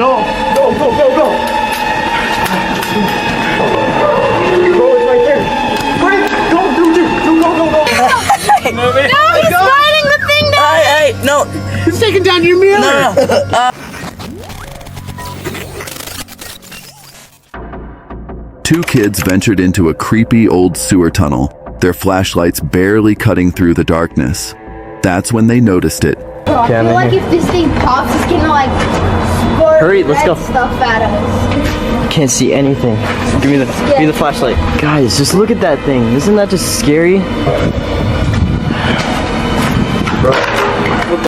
No, go, go, go, go. Bro, it's right there. Frank, go, No, he's sliding the thing down. Hey, no. He's taking down your mirror. No. Two kids ventured into a creepy old sewer tunnel, their flashlights barely cutting through the darkness. That's when they noticed it. I feel like if this thing pops, it's gonna like squirt Hurry, let's go. stuff at us. Can't see anything. Give me the flashlight. Guys, just look at that thing. Isn't that just scary?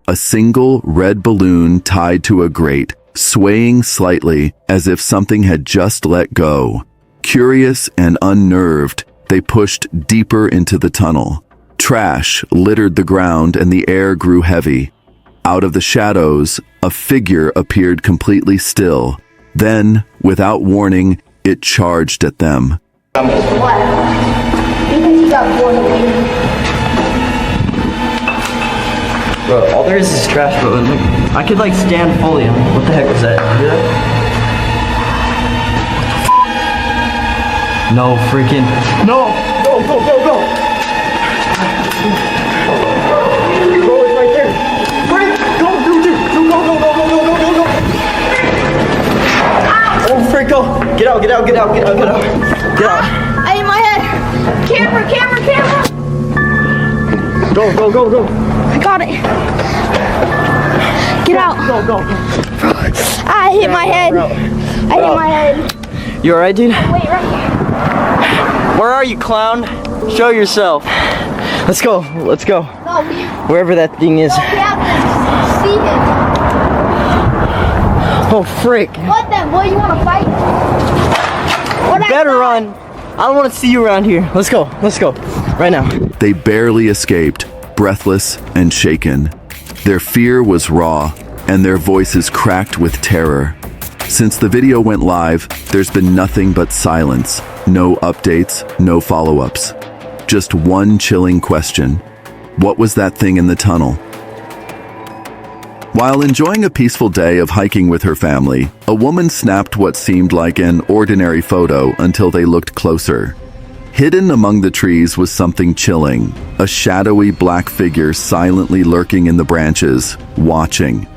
A single red balloon tied to a grate, swaying slightly as if something had just let go. Curious and unnerved, they pushed deeper into the tunnel. Trash littered the ground and the air grew heavy. Out of the shadows, a figure appeared completely still. Then, without warning, it charged at them. What? Because you got bored of me. Bro, all there is trash, bro. Look, I could like stand fully. What the heck was that? You hear that? No freaking. No, go, go, go, go. Bro, it's right there. Frank, go, go, go, go, go, go, go, go, go. Oh, Frank, go. Get out. Get out. I hit my head. Camera. Go. I got it. Get out. Go. I hit my head. I hit my head. You alright, dude? Wait, right here. Where are you, clown? Show yourself. Let's go. No, Wherever that thing is. we have to see it. Oh, frick. What then? Boy, you want to fight? What I Better thought? run. I don't want to see you around here. Let's go. Right now. They barely escaped, breathless and shaken. Their fear was raw, and their voices cracked with terror. Since the video went live, there's been nothing but silence. No updates, no follow-ups. Just one chilling question. What was that thing in the tunnel? While enjoying a peaceful day of hiking with her family, a woman snapped what seemed like an ordinary photo until they looked closer. Hidden among the trees was something chilling, a shadowy black figure silently lurking in the branches, watching.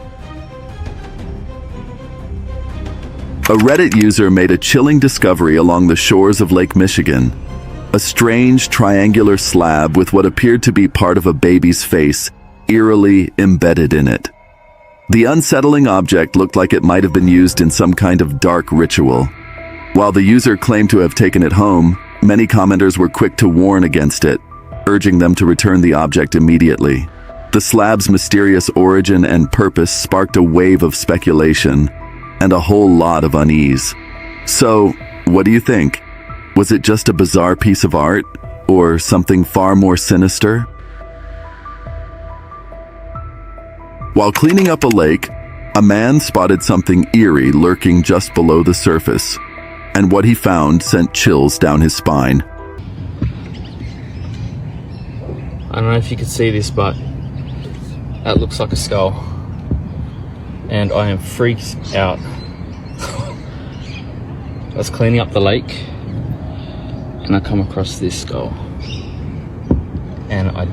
A Reddit user made a chilling discovery along the shores of Lake Michigan. A strange triangular slab with what appeared to be part of a baby's face, eerily embedded in it. The unsettling object looked like it might have been used in some kind of dark ritual. While the user claimed to have taken it home, many commenters were quick to warn against it, urging them to return the object immediately. The slab's mysterious origin and purpose sparked a wave of speculation and a whole lot of unease. So, what do you think? Was it just a bizarre piece of art, or something far more sinister? While cleaning up a lake, a man spotted something eerie lurking just below the surface, and what he found sent chills down his spine. I don't know if you can see this, but that looks like a skull. And I am freaked out. I was cleaning up the lake and I come across this skull. And I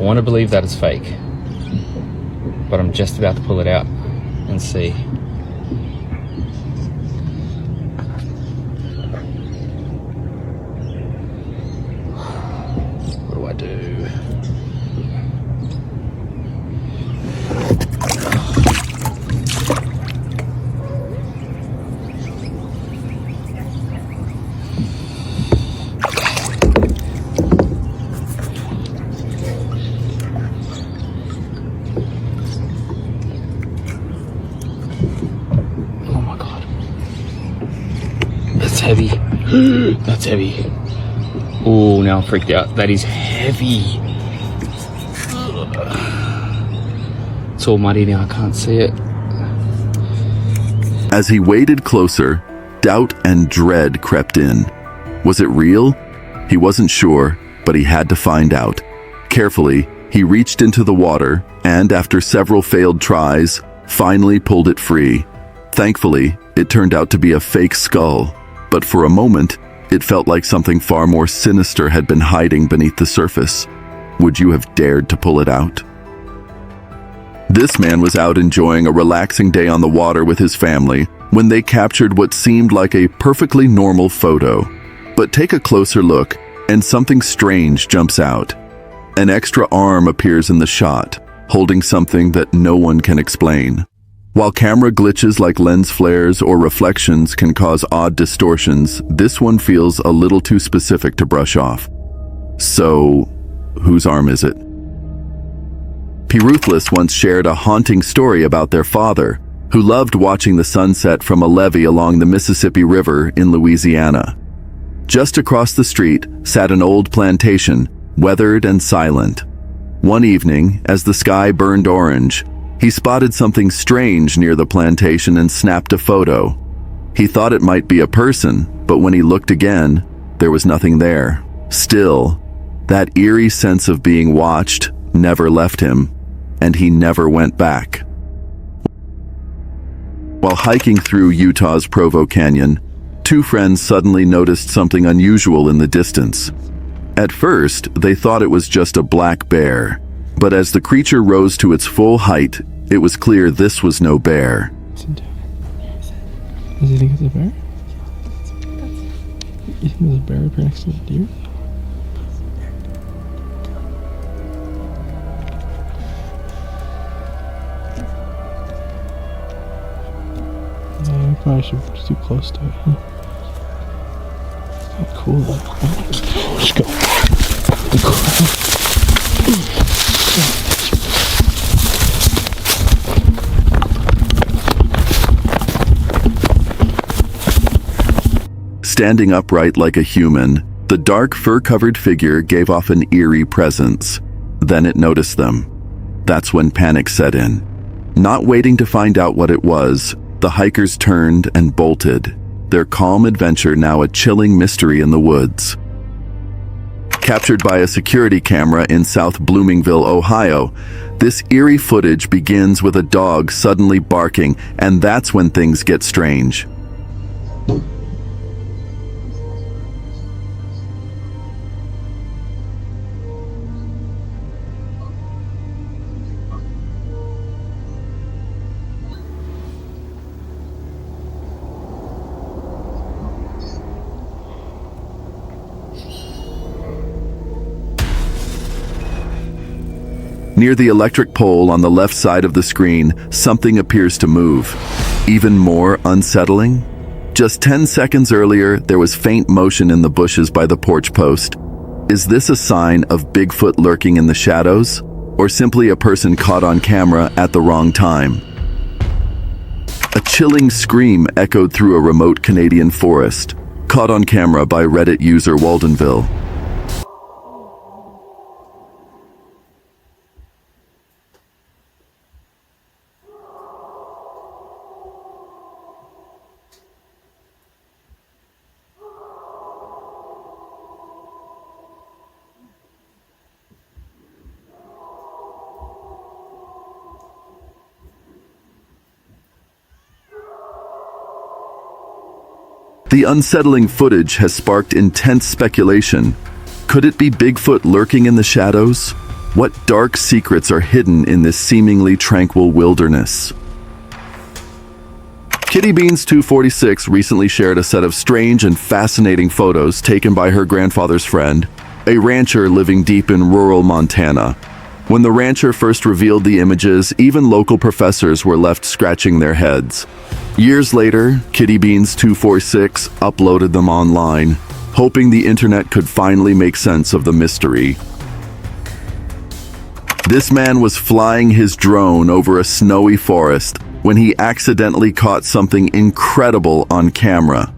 want to believe that it's fake, but I'm just about to pull it out and see. What do I do? Heavy. That's heavy. Oh, now I'm freaked out. That is heavy. It's all muddy now, I can't see it. As he waded closer, doubt and dread crept in. Was it real? He wasn't sure, but he had to find out. Carefully, he reached into the water and, after several failed tries, finally pulled it free. Thankfully, it turned out to be a fake skull, but for a moment, it felt like something far more sinister had been hiding beneath the surface. Would you have dared to pull it out? This man was out enjoying a relaxing day on the water with his family when they captured what seemed like a perfectly normal photo. But take a closer look, and something strange jumps out. An extra arm appears in the shot, holding something that no one can explain. While camera glitches like lens flares or reflections can cause odd distortions, this one feels a little too specific to brush off. So, whose arm is it? P. Ruthless once shared a haunting story about their father, who loved watching the sunset from a levee along the Mississippi River in Louisiana. Just across the street sat an old plantation, weathered and silent. One evening, as the sky burned orange, he spotted something strange near the plantation and snapped a photo. He thought it might be a person, but when he looked again, there was nothing there. Still, that eerie sense of being watched never left him, and he never went back. While hiking through Utah's Provo Canyon, two friends suddenly noticed something unusual in the distance. At first, they thought it was just a black bear, but as the creature rose to its full height, it was clear this was no bear. Does he think it's a bear? You think there's a bear up here next to the deer? Yeah, we probably should be too close to it. Huh? It's cool though. Let's go. Standing upright like a human, the dark fur-covered figure gave off an eerie presence. Then it noticed them. That's when panic set in. Not waiting to find out what it was, the hikers turned and bolted, their calm adventure now a chilling mystery in the woods. Captured by a security camera in South Bloomingville, Ohio, this eerie footage begins with a dog suddenly barking, and that's when things get strange. Near the electric pole on the left side of the screen, something appears to move. Even more unsettling? Just 10 seconds earlier, there was faint motion in the bushes by the porch post. Is this a sign of Bigfoot lurking in the shadows? Or simply a person caught on camera at the wrong time? A chilling scream echoed through a remote Canadian forest, caught on camera by Reddit user Waldenville. The unsettling footage has sparked intense speculation. Could it be Bigfoot lurking in the shadows? What dark secrets are hidden in this seemingly tranquil wilderness? Kitty Beans 246 recently shared a set of strange and fascinating photos taken by her grandfather's friend, a rancher living deep in rural Montana. When the rancher first revealed the images, even local professors were left scratching their heads. Years later, Kitty Beans 246 uploaded them online, hoping the internet could finally make sense of the mystery. This man was flying his drone over a snowy forest when he accidentally caught something incredible on camera.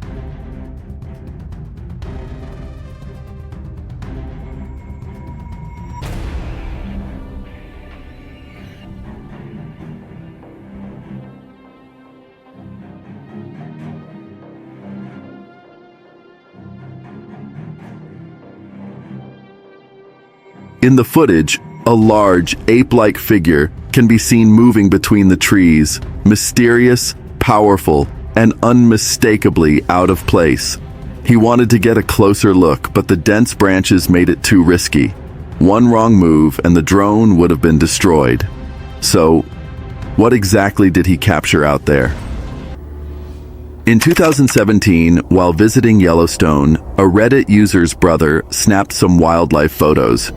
In the footage, A large, ape-like figure can be seen moving between the trees, mysterious, powerful, and unmistakably out of place. He wanted to get a closer look, but the dense branches made it too risky. One wrong move and the drone would have been destroyed. So, what exactly did he capture out there? In 2017, while visiting Yellowstone, a Reddit user's brother snapped some wildlife photos.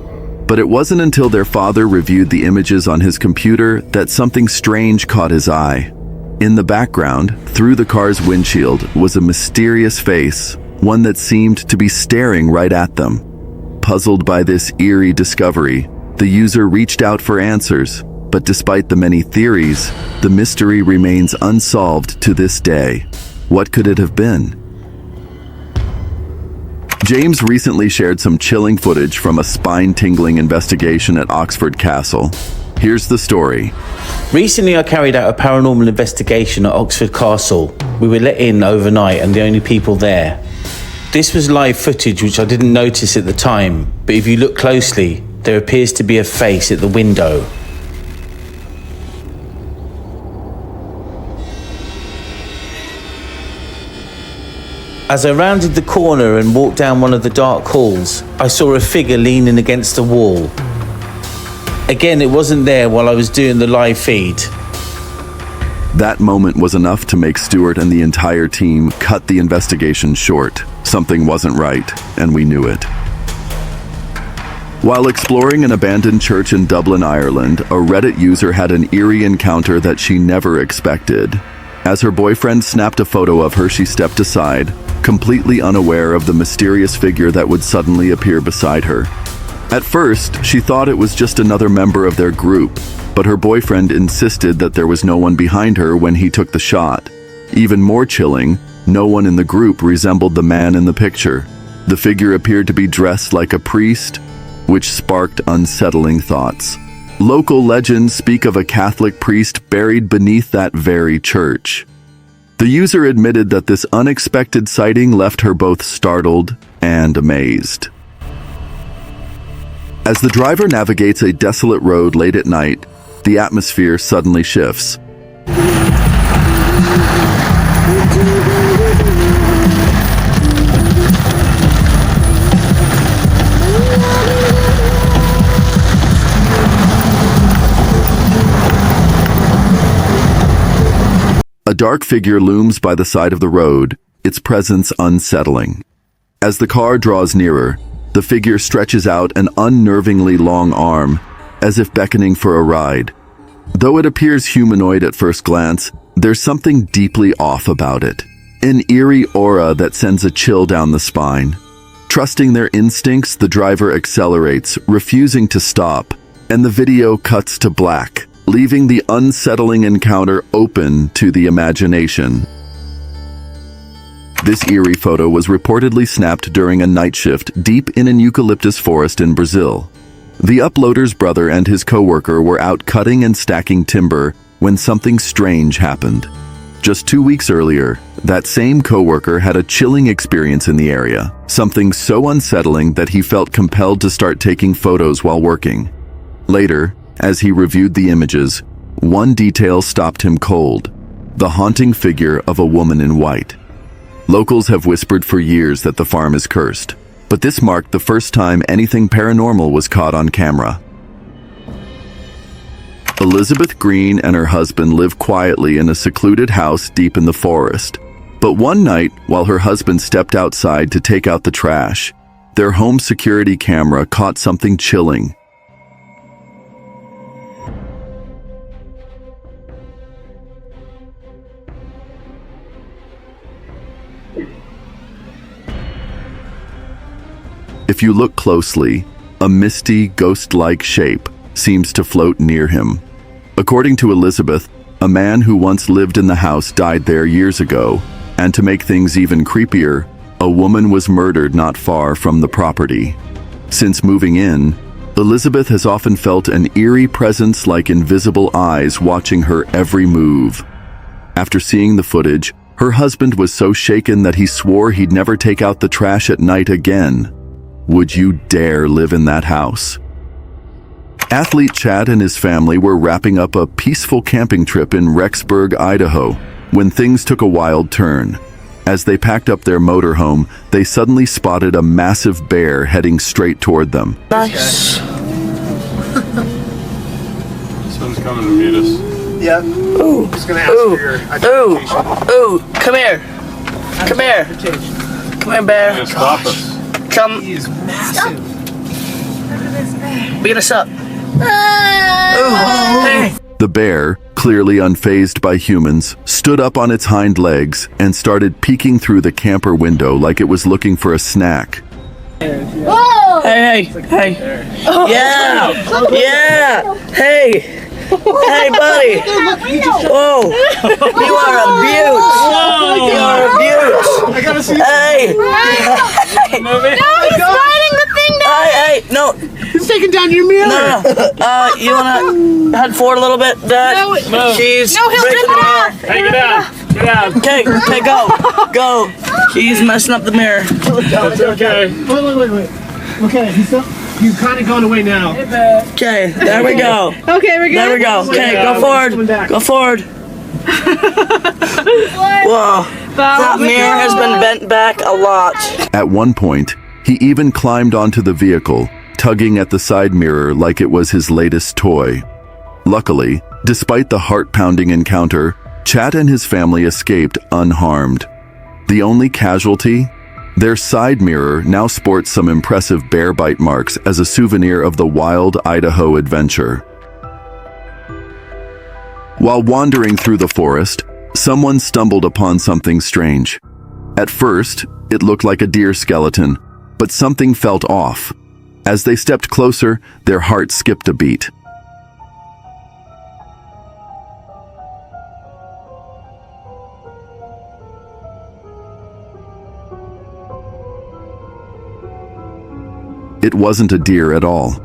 But it wasn't until their father reviewed the images on his computer that something strange caught his eye. In the background, through the car's windshield, was a mysterious face, one that seemed to be staring right at them. Puzzled by this eerie discovery, the user reached out for answers, but despite the many theories, the mystery remains unsolved to this day. What could it have been? James recently shared some chilling footage from a spine-tingling investigation at Oxford Castle. Here's the story. Recently, I carried out a paranormal investigation at Oxford Castle. We were let in overnight and the only people there. This was live footage which I didn't notice at the time, but if you look closely, there appears to be a face at the window. As I rounded the corner and walked down one of the dark halls, I saw a figure leaning against a wall. Again, it wasn't there while I was doing the live feed. That moment was enough to make Stuart and the entire team cut the investigation short. Something wasn't right, and we knew it. While exploring an abandoned church in Dublin, Ireland, a Reddit user had an eerie encounter that she never expected. As her boyfriend snapped a photo of her, she stepped aside, completely unaware of the mysterious figure that would suddenly appear beside her. At first, she thought it was just another member of their group, but her boyfriend insisted that there was no one behind her when he took the shot. Even more chilling, no one in the group resembled the man in the picture. The figure appeared to be dressed like a priest, which sparked unsettling thoughts. Local legends speak of a Catholic priest buried beneath that very church. The user admitted that this unexpected sighting left her both startled and amazed. As the driver navigates a desolate road late at night, the atmosphere suddenly shifts. A dark figure looms by the side of the road, its presence unsettling. As the car draws nearer, the figure stretches out an unnervingly long arm, as if beckoning for a ride. Though it appears humanoid at first glance, there's something deeply off about it. An eerie aura that sends a chill down the spine. Trusting their instincts, the driver accelerates, refusing to stop, and the video cuts to black, leaving the unsettling encounter open to the imagination. This eerie photo was reportedly snapped during a night shift deep in an eucalyptus forest in Brazil. The uploader's brother and his coworker were out cutting and stacking timber when something strange happened. Just 2 weeks earlier, that same coworker had a chilling experience in the area, something so unsettling that he felt compelled to start taking photos while working. Later, as he reviewed the images, one detail stopped him cold: the haunting figure of a woman in white. Locals have whispered for years that the farm is cursed, but this marked the first time anything paranormal was caught on camera. Elizabeth Green and her husband live quietly in a secluded house deep in the forest. But one night, while her husband stepped outside to take out the trash, their home security camera caught something chilling. If you look closely, a misty, ghost-like shape seems to float near him. According to Elizabeth, a man who once lived in the house died there years ago, and to make things even creepier, a woman was murdered not far from the property. Since moving in, Elizabeth has often felt an eerie presence like invisible eyes watching her every move. After seeing the footage, her husband was so shaken that he swore he'd never take out the trash at night again. Would you dare live in that house? Athlete Chad and his family were wrapping up a peaceful camping trip in Rexburg, Idaho, when things took a wild turn. As they packed up their motorhome, they suddenly spotted a massive bear heading straight toward them. Nice. Someone's coming to meet us. Yeah. Ooh. Just gonna ask for your identification. Ooh. Come here. Come here. Come here, bear. Just stop us. Come. He is massive. Beat us up. Ooh. Hey. The bear, clearly unfazed by humans, stood up on its hind legs and started peeking through the camper window like it was looking for a snack. Whoa! Hey. Yeah. Yeah. Hey. Hey, buddy. Whoa. You are a beaut. You are a beaut. I gotta see. Hey. No, he's riding the thing down. Hey. No. He's taking down your mirror. No. You wanna head forward a little bit, Dad? No. She's No, he'll breaking rip the it mirror. off. Hey, get out. Get out. Okay, go. She's messing up the mirror. It's okay. Wait. Okay, you've kind of gone away now. Okay, there we go. Okay, we're good. There we go. Okay, Yeah, go he's forward. coming back. Go forward. Whoa. That mirror has been bent back a lot. At one point, he even climbed onto the vehicle, tugging at the side mirror like it was his latest toy. Luckily, despite the heart-pounding encounter, Chad and his family escaped unharmed. The only casualty? Their side mirror now sports some impressive bear bite marks as a souvenir of the wild Idaho adventure. While wandering through the forest, someone stumbled upon something strange. At first, it looked like a deer skeleton, but something felt off. As they stepped closer, their heart skipped a beat. It wasn't a deer at all.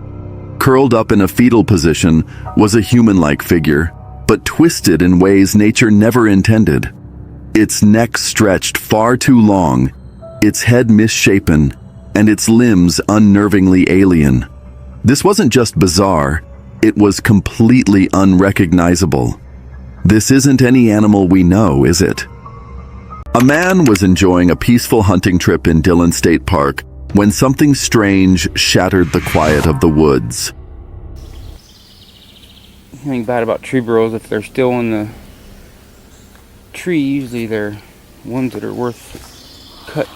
Curled up in a fetal position was a human-like figure, but twisted in ways nature never intended. Its neck stretched far too long, its head misshapen, and its limbs unnervingly alien. This wasn't just bizarre, it was completely unrecognizable. This isn't any animal we know, is it? A man was enjoying a peaceful hunting trip in Dillon State Park when something strange shattered the quiet of the woods. Something bad about tree burrows, if they're still in the tree, usually they're ones that are worth cut.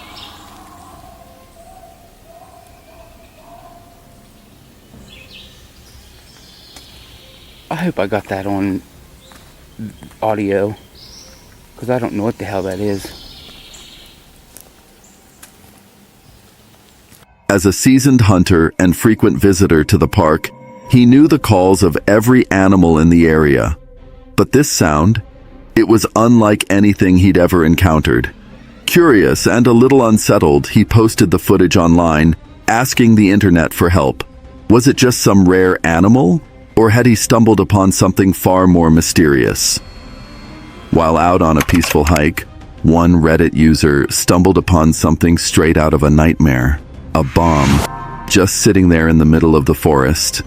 I hope I got that on audio, because I don't know what the hell that is. As a seasoned hunter and frequent visitor to the park, he knew the calls of every animal in the area. But this sound, it was unlike anything he'd ever encountered. Curious and a little unsettled, he posted the footage online, asking the internet for help. Was it just some rare animal, or had he stumbled upon something far more mysterious? While out on a peaceful hike, one Reddit user stumbled upon something straight out of a nightmare. A bomb, just sitting there in the middle of the forest.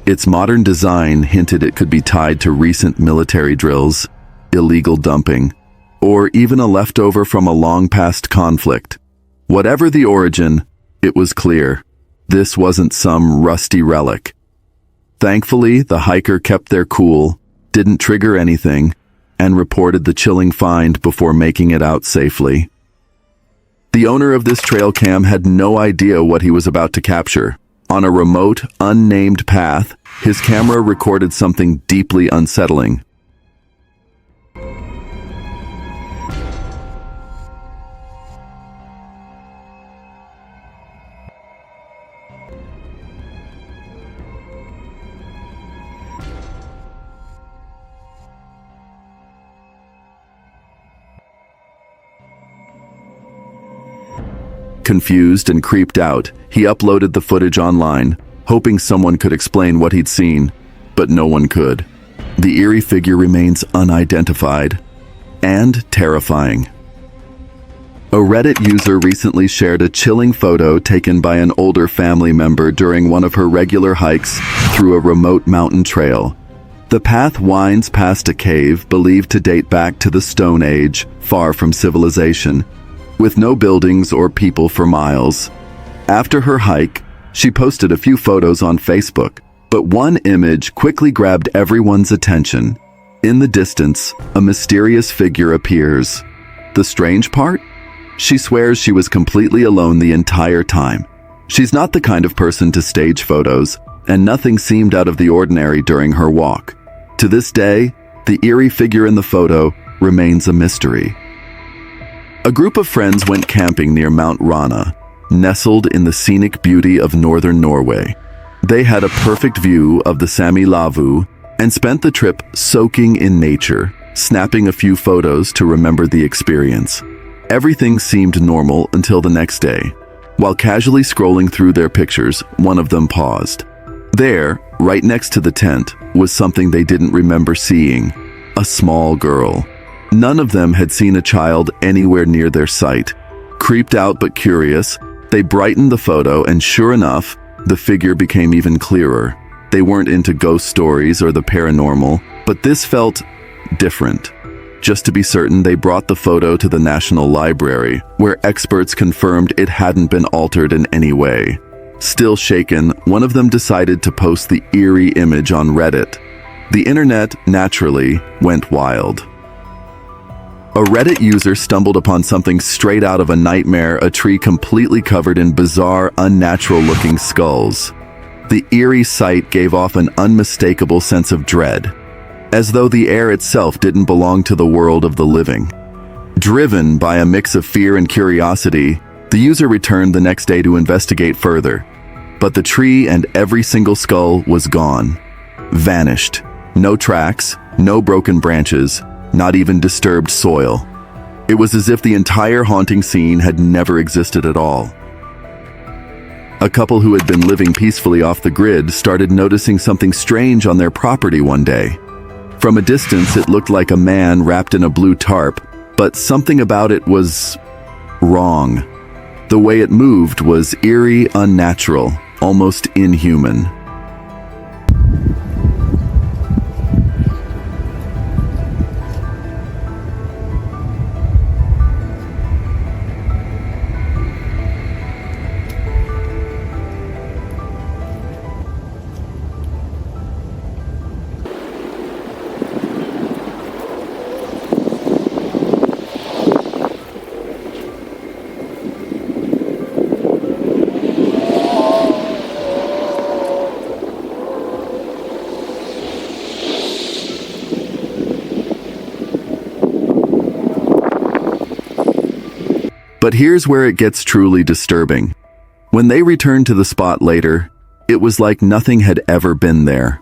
Its modern design hinted it could be tied to recent military drills, illegal dumping, or even a leftover from a long-past conflict. Whatever the origin, it was clear. This wasn't some rusty relic. Thankfully, the hiker kept their cool, didn't trigger anything, and reported the chilling find before making it out safely. The owner of this trail cam had no idea what he was about to capture. On a remote, unnamed path, his camera recorded something deeply unsettling. Confused and creeped out, he uploaded the footage online, hoping someone could explain what he'd seen, but no one could. The eerie figure remains unidentified and terrifying. A Reddit user recently shared a chilling photo taken by an older family member during one of her regular hikes through a remote mountain trail. The path winds past a cave believed to date back to the Stone Age, far from civilization, with no buildings or people for miles. After her hike, she posted a few photos on Facebook, but one image quickly grabbed everyone's attention. In the distance, a mysterious figure appears. The strange part? She swears she was completely alone the entire time. She's not the kind of person to stage photos, and nothing seemed out of the ordinary during her walk. To this day, the eerie figure in the photo remains a mystery. A group of friends went camping near Mount Rana, nestled in the scenic beauty of northern Norway. They had a perfect view of the Sami Lavu and spent the trip soaking in nature, snapping a few photos to remember the experience. Everything seemed normal until the next day. While casually scrolling through their pictures, one of them paused. There, right next to the tent, was something they didn't remember seeing: a small girl. None of them had seen a child anywhere near their site. Creeped out but curious, they brightened the photo, and sure enough, the figure became even clearer. They weren't into ghost stories or the paranormal, but this felt different. Just to be certain, they brought the photo to the National Library, where experts confirmed it hadn't been altered in any way. Still shaken, one of them decided to post the eerie image on Reddit. The internet, naturally, went wild. A Reddit user stumbled upon something straight out of a nightmare: a tree completely covered in bizarre, unnatural-looking skulls. The eerie sight gave off an unmistakable sense of dread, as though the air itself didn't belong to the world of the living. Driven by a mix of fear and curiosity, the user returned the next day to investigate further. But the tree and every single skull was gone. Vanished. No tracks, no broken branches, not even disturbed soil. It was as if the entire haunting scene had never existed at all. A couple who had been living peacefully off the grid started noticing something strange on their property one day. From a distance, it looked like a man wrapped in a blue tarp, but something about it was wrong. The way it moved was eerie, unnatural, almost inhuman. But here's where it gets truly disturbing. When they returned to the spot later, it was like nothing had ever been there.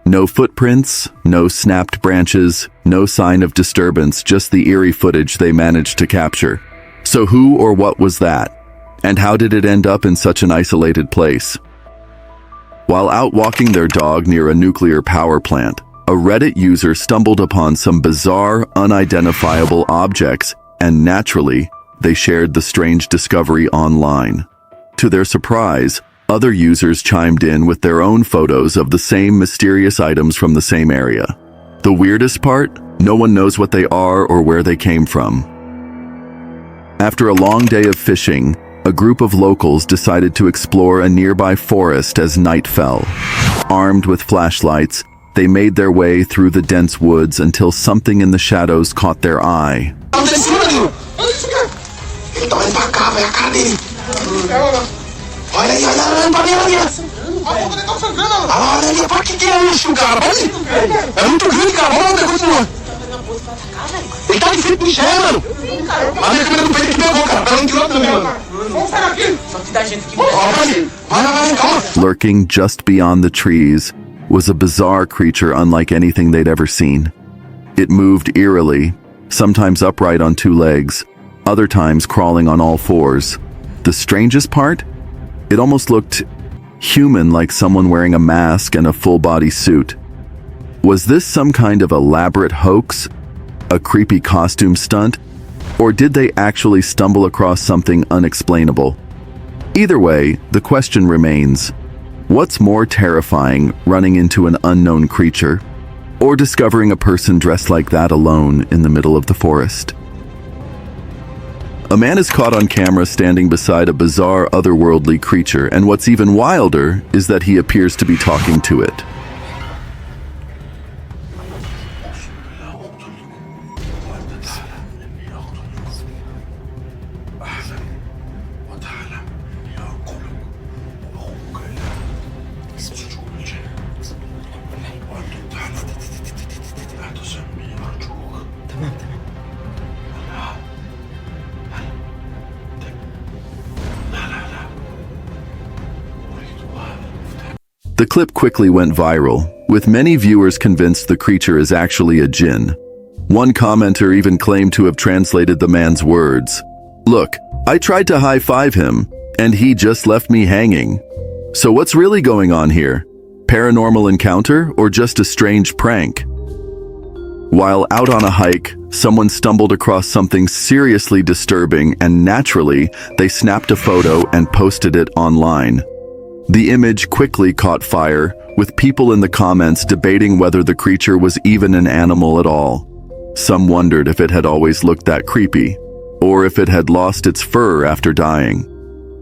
No footprints, no snapped branches, no sign of disturbance, just the eerie footage they managed to capture. So who or what was that? And how did it end up in such an isolated place? While out walking their dog near a nuclear power plant, a Reddit user stumbled upon some bizarre, unidentifiable objects, and naturally, they shared the strange discovery online. To their surprise, other users chimed in with their own photos of the same mysterious items from the same area. The weirdest part? No one knows what they are or where they came from. After a long day of fishing, a group of locals decided to explore a nearby forest as night fell. Armed with flashlights, they made their way through the dense woods until something in the shadows caught their eye. Lurking just beyond the trees was a bizarre creature unlike anything they'd ever seen. It moved eerily, sometimes upright on two legs, other times crawling on all fours. The strangest part? It almost looked human, like someone wearing a mask and a full-body suit. Was this some kind of elaborate hoax? A creepy costume stunt? Or did they actually stumble across something unexplainable? Either way, the question remains, what's more terrifying, running into an unknown creature, or discovering a person dressed like that alone in the middle of the forest? A man is caught on camera standing beside a bizarre otherworldly creature, and what's even wilder is that he appears to be talking to it. The clip quickly went viral, with many viewers convinced the creature is actually a jinn. One commenter even claimed to have translated the man's words. "Look, I tried to high-five him, and he just left me hanging. So what's really going on here? Paranormal encounter or just a strange prank?" While out on a hike, someone stumbled across something seriously disturbing, and naturally, they snapped a photo and posted it online. The image quickly caught fire, with people in the comments debating whether the creature was even an animal at all. Some wondered if it had always looked that creepy, or if it had lost its fur after dying.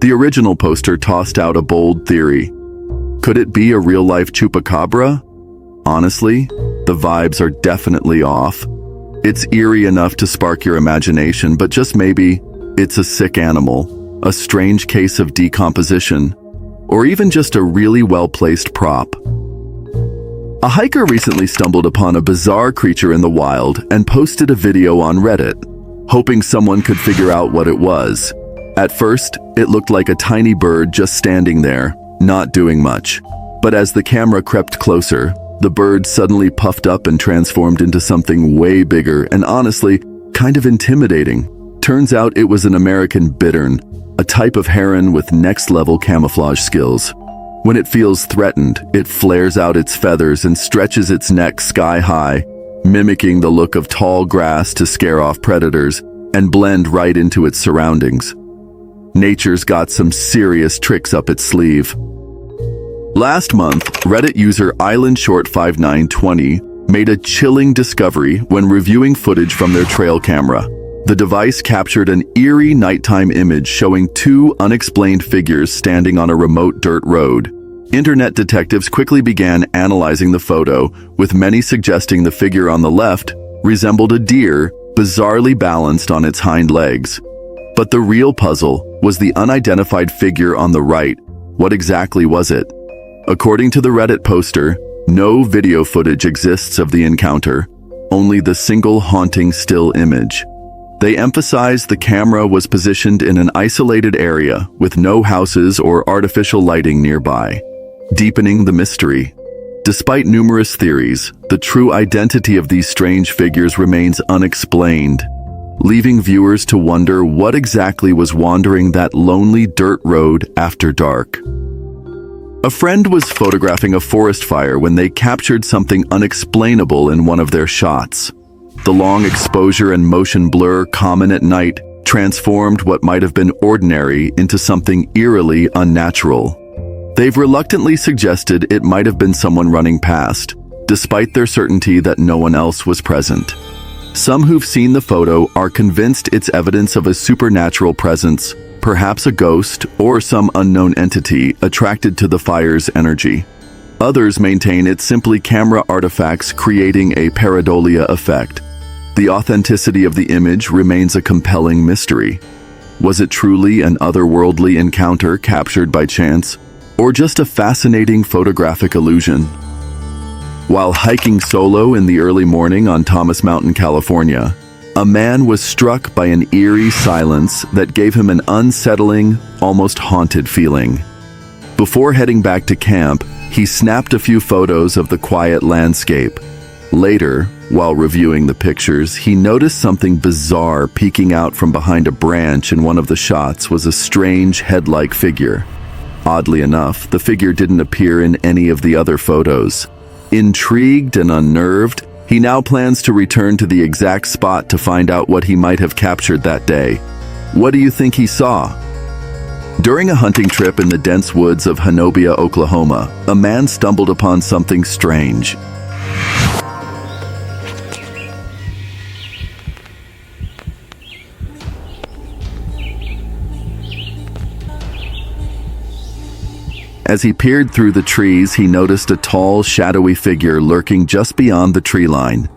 The original poster tossed out a bold theory. Could it be a real-life chupacabra? Honestly, the vibes are definitely off. It's eerie enough to spark your imagination, but just maybe, it's a sick animal, a strange case of decomposition, or even just a really well-placed prop. A hiker recently stumbled upon a bizarre creature in the wild and posted a video on Reddit, hoping someone could figure out what it was. At first, it looked like a tiny bird just standing there, not doing much. But as the camera crept closer, the bird suddenly puffed up and transformed into something way bigger and honestly, kind of intimidating. Turns out it was an American bittern, a type of heron with next-level camouflage skills. When it feels threatened, it flares out its feathers and stretches its neck sky-high, mimicking the look of tall grass to scare off predators and blend right into its surroundings. Nature's got some serious tricks up its sleeve. Last month, Reddit user IslandShort5920 made a chilling discovery when reviewing footage from their trail camera. The device captured an eerie nighttime image showing two unexplained figures standing on a remote dirt road. Internet detectives quickly began analyzing the photo, with many suggesting the figure on the left resembled a deer, bizarrely balanced on its hind legs. But the real puzzle was the unidentified figure on the right. What exactly was it? According to the Reddit poster, no video footage exists of the encounter, only the single haunting still image. They emphasized the camera was positioned in an isolated area with no houses or artificial lighting nearby, deepening the mystery. Despite numerous theories, the true identity of these strange figures remains unexplained, leaving viewers to wonder what exactly was wandering that lonely dirt road after dark. A friend was photographing a forest fire when they captured something unexplainable in one of their shots. The long exposure and motion blur common at night transformed what might have been ordinary into something eerily unnatural. They've reluctantly suggested it might have been someone running past, despite their certainty that no one else was present. Some who've seen the photo are convinced it's evidence of a supernatural presence, perhaps a ghost or some unknown entity attracted to the fire's energy. Others maintain it's simply camera artifacts creating a pareidolia effect. The authenticity of the image remains a compelling mystery. Was it truly an otherworldly encounter captured by chance, or just a fascinating photographic illusion? While hiking solo in the early morning on Thomas Mountain, California, a man was struck by an eerie silence that gave him an unsettling, almost haunted feeling. Before heading back to camp, he snapped a few photos of the quiet landscape. Later, while reviewing the pictures, he noticed something bizarre peeking out from behind a branch. In one of the shots was a strange head-like figure. Oddly enough, the figure didn't appear in any of the other photos. Intrigued and unnerved, He now plans to return to the exact spot to find out what he might have captured that day. What do you think he saw? During a hunting trip in the dense woods of Honobia, Oklahoma, a man stumbled upon something strange. As he peered through the trees, he noticed a tall, shadowy figure lurking just beyond the tree line.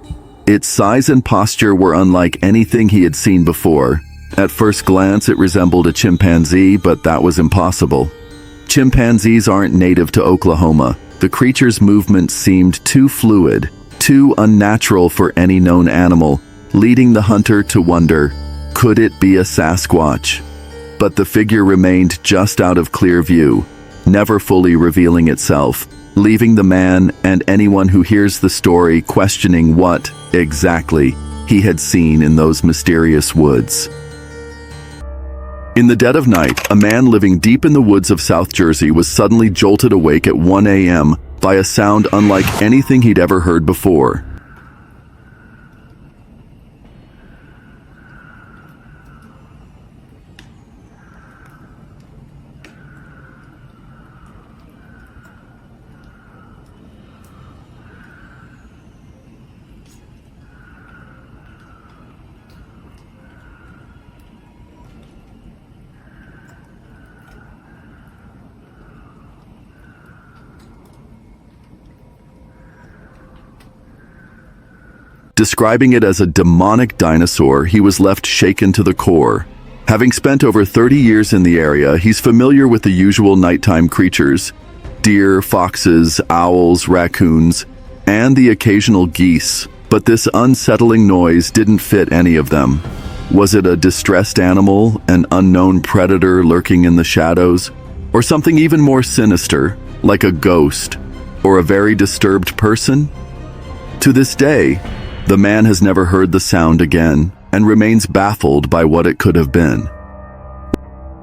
Its size and posture were unlike anything he had seen before. At first glance, it resembled a chimpanzee, but that was impossible. Chimpanzees aren't native to Oklahoma. The creature's movement seemed too fluid, too unnatural for any known animal, leading the hunter to wonder, could it be a Sasquatch? But the figure remained just out of clear view, never fully revealing itself, leaving the man and anyone who hears the story questioning what, exactly, he had seen in those mysterious woods. In the dead of night, a man living deep in the woods of South Jersey was suddenly jolted awake at 1 a.m. by a sound unlike anything he'd ever heard before. Describing it as a demonic dinosaur, he was left shaken to the core. Having spent over 30 years in the area, he's familiar with the usual nighttime creatures: deer, foxes, owls, raccoons, and the occasional geese. But this unsettling noise didn't fit any of them. Was it a distressed animal, an unknown predator lurking in the shadows, or something even more sinister, like a ghost, or a very disturbed person? To this day, the man has never heard the sound again and remains baffled by what it could have been.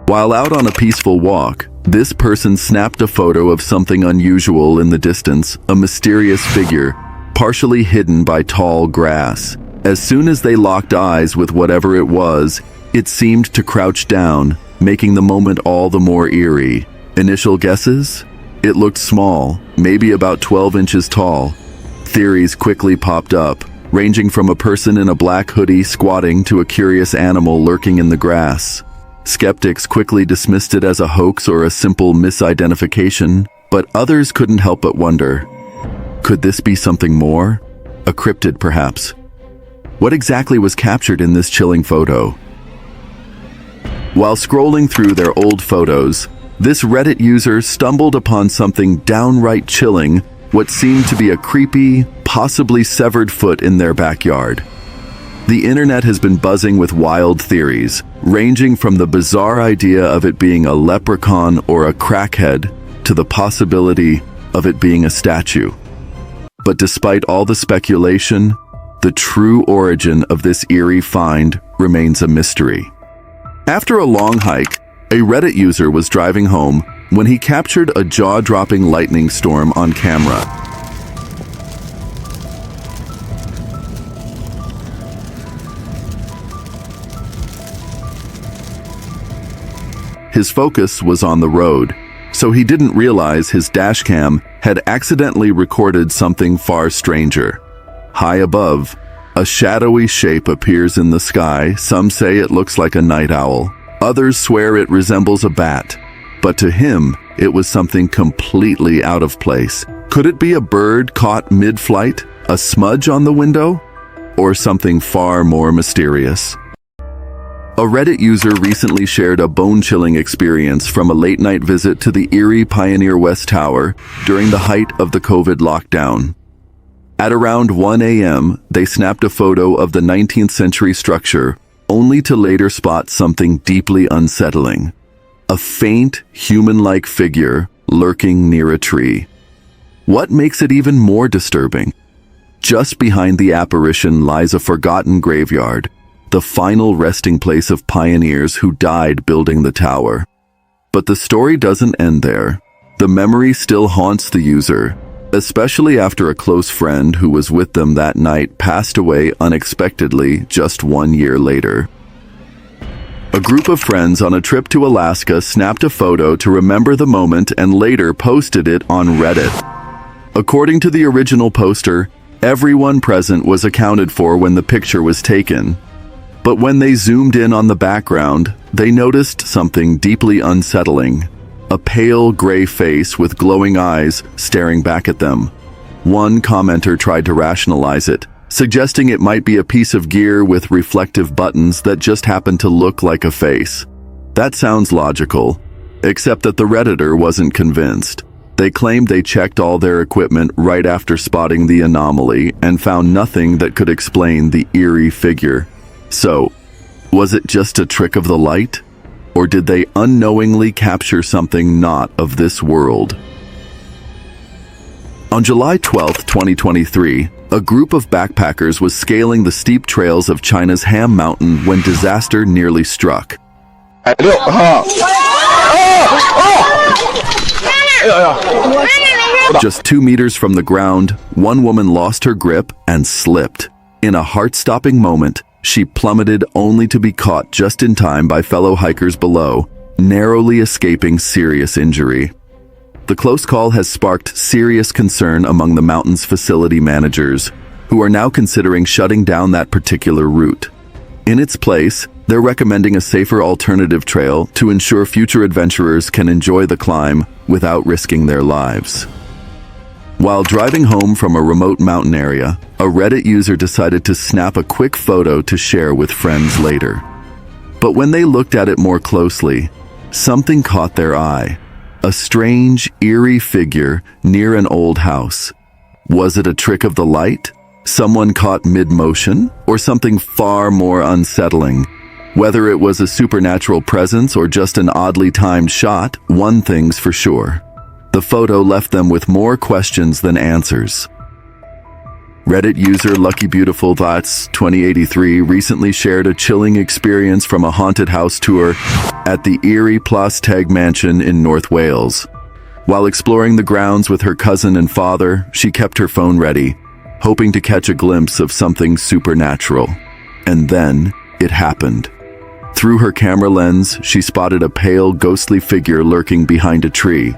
While out on a peaceful walk, this person snapped a photo of something unusual in the distance, a mysterious figure, partially hidden by tall grass. As soon as they locked eyes with whatever it was, it seemed to crouch down, making the moment all the more eerie. Initial guesses? It looked small, maybe about 12 inches tall. Theories quickly popped up, ranging from a person in a black hoodie squatting to a curious animal lurking in the grass. Skeptics quickly dismissed it as a hoax or a simple misidentification, but others couldn't help but wonder, could this be something more? A cryptid, perhaps? What exactly was captured in this chilling photo? While scrolling through their old photos, this Reddit user stumbled upon something downright chilling, what seemed to be a creepy, possibly severed foot in their backyard. The internet has been buzzing with wild theories, ranging from the bizarre idea of it being a leprechaun or a crackhead to the possibility of it being a statue. But despite all the speculation, the true origin of this eerie find remains a mystery. After a long hike, a Reddit user was driving home when he captured a jaw-dropping lightning storm on camera. His focus was on the road, so he didn't realize his dashcam had accidentally recorded something far stranger. High above, a shadowy shape appears in the sky. Some say it looks like a night owl. Others swear it resembles a bat. But to him, it was something completely out of place. Could it be a bird caught mid-flight, a smudge on the window, or something far more mysterious? A Reddit user recently shared a bone-chilling experience from a late-night visit to the eerie Pioneer West Tower during the height of the COVID lockdown. At around 1 a.m., they snapped a photo of the 19th century structure, only to later spot something deeply unsettling. A faint, human-like figure lurking near a tree. What makes it even more disturbing? Just behind the apparition lies a forgotten graveyard, the final resting place of pioneers who died building the tower. But the story doesn't end there. The memory still haunts the user. especially after a close friend who was with them that night passed away unexpectedly just 1 year later. A group of friends on a trip to Alaska snapped a photo to remember the moment and later posted it on Reddit. According to the original poster, everyone present was accounted for when the picture was taken. But when they zoomed in on the background, they noticed something deeply unsettling. A pale gray face with glowing eyes staring back at them. One commenter tried to rationalize it, suggesting it might be a piece of gear with reflective buttons that just happened to look like a face. That sounds logical, except that the Redditor wasn't convinced. They claimed they checked all their equipment right after spotting the anomaly and found nothing that could explain the eerie figure. So, was it just a trick of the light? Or did they unknowingly capture something not of this world? On July 12, 2023, a group of backpackers was scaling the steep trails of China's Ham Mountain when disaster nearly struck. Just 2 meters from the ground, one woman lost her grip and slipped. In a heart-stopping moment, she plummeted only to be caught just in time by fellow hikers below, narrowly escaping serious injury. The close call has sparked serious concern among the mountain's facility managers, who are now considering shutting down that particular route. In its place, they're recommending a safer alternative trail to ensure future adventurers can enjoy the climb without risking their lives. While driving home from a remote mountain area, a Reddit user decided to snap a quick photo to share with friends later. But when they looked at it more closely, something caught their eye. A strange, eerie figure near an old house. Was it a trick of the light? Someone caught mid-motion? Or something far more unsettling? Whether it was a supernatural presence or just an oddly timed shot, one thing's for sure. The photo left them with more questions than answers. Reddit user Lucky Beautiful Thoughts 2083 recently shared a chilling experience from a haunted house tour at the eerie Plas Teg mansion in North Wales. While exploring the grounds with her cousin and father, she kept her phone ready, hoping to catch a glimpse of something supernatural. And then, it happened. Through her camera lens, she spotted a pale, ghostly figure lurking behind a tree.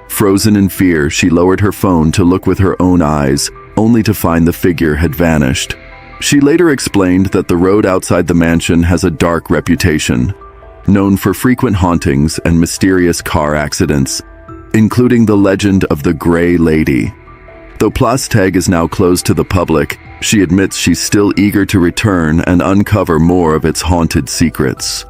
Frozen in fear, she lowered her phone to look with her own eyes, only to find the figure had vanished. She later explained that the road outside the mansion has a dark reputation, known for frequent hauntings and mysterious car accidents, including the legend of the Grey Lady. Though Plas Teg is now closed to the public, she admits she's still eager to return and uncover more of its haunted secrets.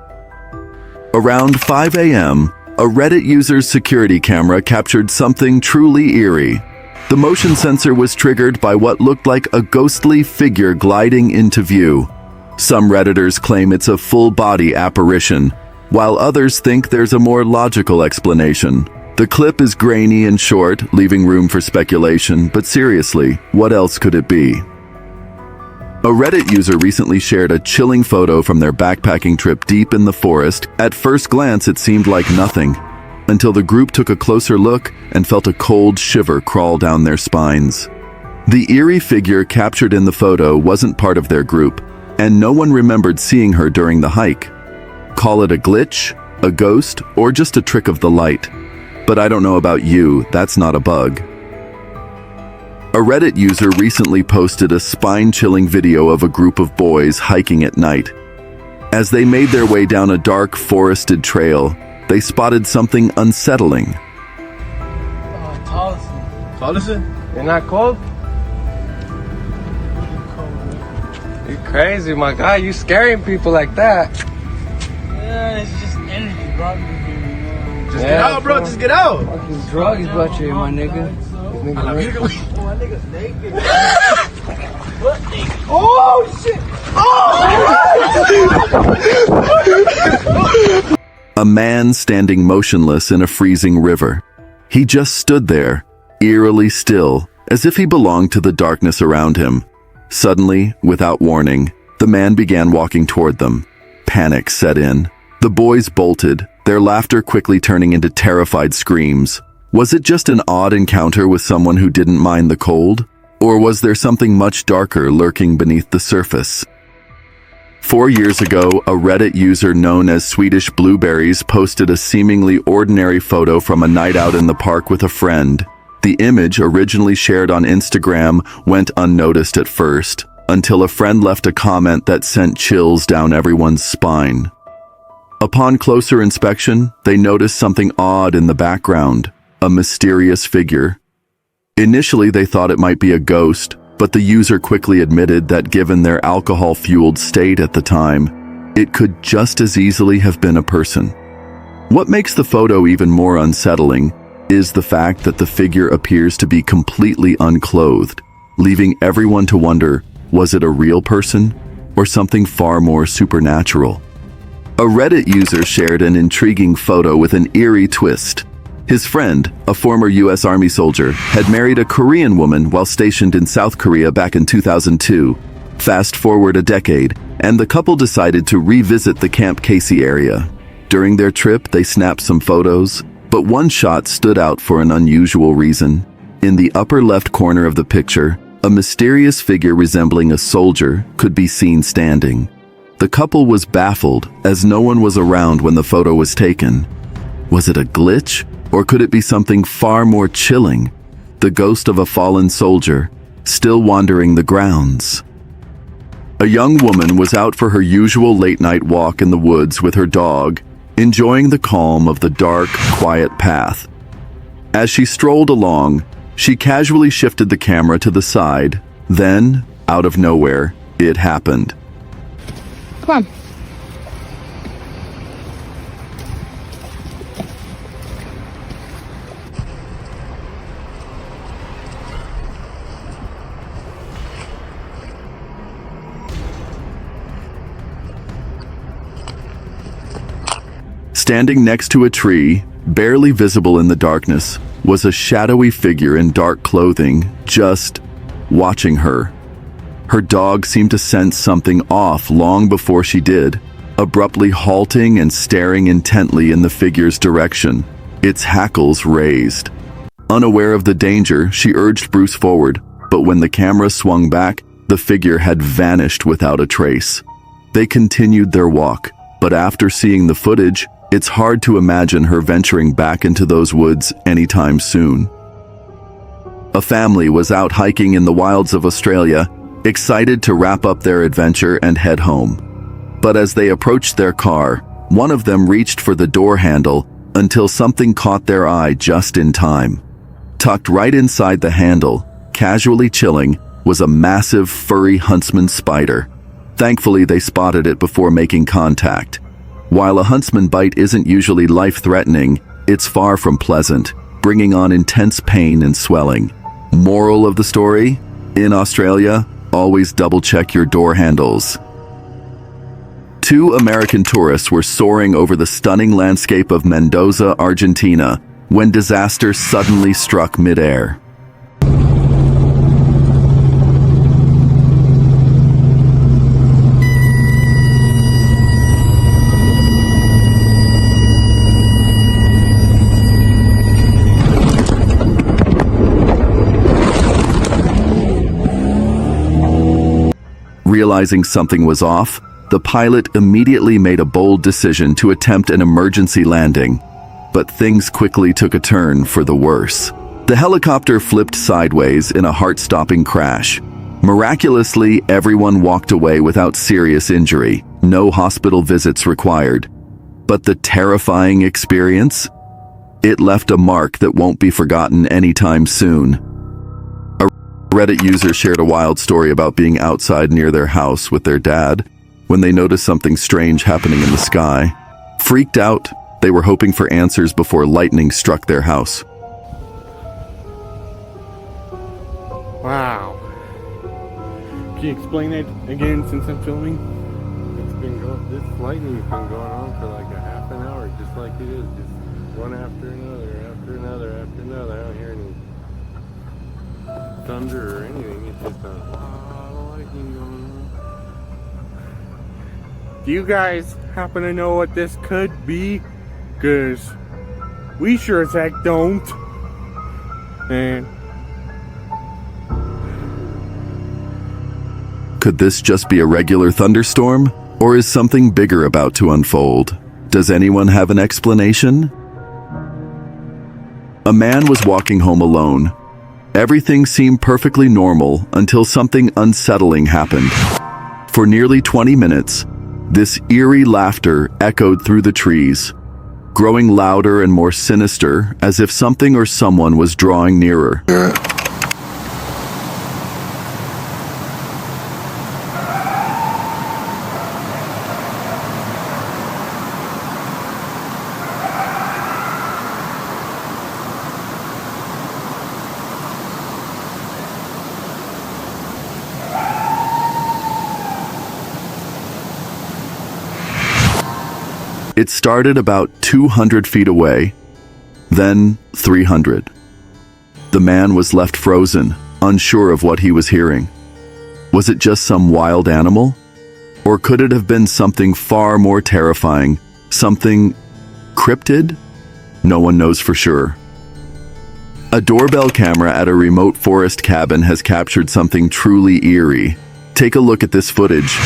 Around 5 a.m., a Reddit user's security camera captured something truly eerie. The motion sensor was triggered by what looked like a ghostly figure gliding into view. Some Redditors claim it's a full-body apparition, while others think there's a more logical explanation. The clip is grainy and short, leaving room for speculation, but seriously, what else could it be? A Reddit user recently shared a chilling photo from their backpacking trip deep in the forest. At first glance, it seemed like nothing, until the group took a closer look and felt a cold shiver crawl down their spines. The eerie figure captured in the photo wasn't part of their group, and no one remembered seeing her during the hike. Call it a glitch, a ghost, or just a trick of the light. But I don't know about you, that's not a bug. A Reddit user recently posted a spine-chilling video of a group of boys hiking at night. As they made their way down a dark, forested trail, they spotted something unsettling. Tollison? You're not cold? You're crazy, my guy. You scaring people like that. Yeah, it's just energy, bro. Just get out, bro. Just get out. Fucking drugs brought you, my nigga. My nigga's naked. Oh, shit. Oh! A man standing motionless in a freezing river. He just stood there, eerily still, as if he belonged to the darkness around him. Suddenly, without warning, the man began walking toward them. Panic set in. The boys bolted, their laughter quickly turning into terrified screams. Was it just an odd encounter with someone who didn't mind the cold? Or was there something much darker lurking beneath the surface? 4 years ago, a Reddit user known as Swedish Blueberries posted a seemingly ordinary photo from a night out in the park with a friend. The image, originally shared on Instagram, went unnoticed at first, until a friend left a comment that sent chills down everyone's spine. Upon closer inspection, they noticed something odd in the background, a mysterious figure. Initially, they thought it might be a ghost, but the user quickly admitted that given their alcohol-fueled state at the time, it could just as easily have been a person. What makes the photo even more unsettling is the fact that the figure appears to be completely unclothed, leaving everyone to wonder, was it a real person or something far more supernatural? A Reddit user shared an intriguing photo with an eerie twist. His friend, a former US Army soldier, had married a Korean woman while stationed in South Korea back in 2002. Fast forward a decade, and the couple decided to revisit the Camp Casey area. During their trip, they snapped some photos, but one shot stood out for an unusual reason. In the upper left corner of the picture, a mysterious figure resembling a soldier could be seen standing. The couple was baffled, as no one was around when the photo was taken. Was it a glitch? Or could it be something far more chilling? The ghost of a fallen soldier, still wandering the grounds. A young woman was out for her usual late-night walk in the woods with her dog, enjoying the calm of the dark, quiet path. As she strolled along, she casually shifted the camera to the side. Then, out of nowhere, it happened. Come on. Standing next to a tree, barely visible in the darkness, was a shadowy figure in dark clothing, just watching her. Her dog seemed to sense something off long before she did, abruptly halting and staring intently in the figure's direction, its hackles raised. Unaware of the danger, she urged Bruce forward, but when the camera swung back, the figure had vanished without a trace. They continued their walk, but after seeing the footage, it's hard to imagine her venturing back into those woods anytime soon. A family was out hiking in the wilds of Australia, excited to wrap up their adventure and head home. But as they approached their car, one of them reached for the door handle until something caught their eye just in time. Tucked right inside the handle, casually chilling, was a massive furry huntsman spider. Thankfully, they spotted it before making contact. While a huntsman bite isn't usually life-threatening, it's far from pleasant, bringing on intense pain and swelling. Moral of the story? In Australia, always double-check your door handles. 2 American tourists were soaring over the stunning landscape of Mendoza, Argentina, when disaster suddenly struck mid-air. Realizing something was off, the pilot immediately made a bold decision to attempt an emergency landing. But things quickly took a turn for the worse. The helicopter flipped sideways in a heart-stopping crash. Miraculously, everyone walked away without serious injury, no hospital visits required. But the terrifying experience? It left a mark that won't be forgotten anytime soon. A Reddit user shared a wild story about being outside near their house with their dad when they noticed something strange happening in the sky. Freaked out, they were hoping for answers before lightning struck their house. Wow. Can you explain it again since I'm filming? This lightning's been going on for like a half an hour, just like it is. Just one after another, after another, after another. I don't hear any thunder or anything. It's just a lot of lightning going on. Do you guys happen to know what this could be? Because we sure as heck don't. And Could this just be a regular thunderstorm? Or is something bigger about to unfold? Does anyone have an explanation? A man was walking home alone. Everything seemed perfectly normal until something unsettling happened. For nearly 20 minutes, this eerie laughter echoed through the trees, growing louder and more sinister as if something or someone was drawing nearer. It started about 200 feet away, then 300. The man was left frozen, unsure of what he was hearing. Was it just some wild animal? Or could it have been something far more terrifying? Something cryptid? No one knows for sure. A doorbell camera at a remote forest cabin has captured something truly eerie. Take a look at this footage.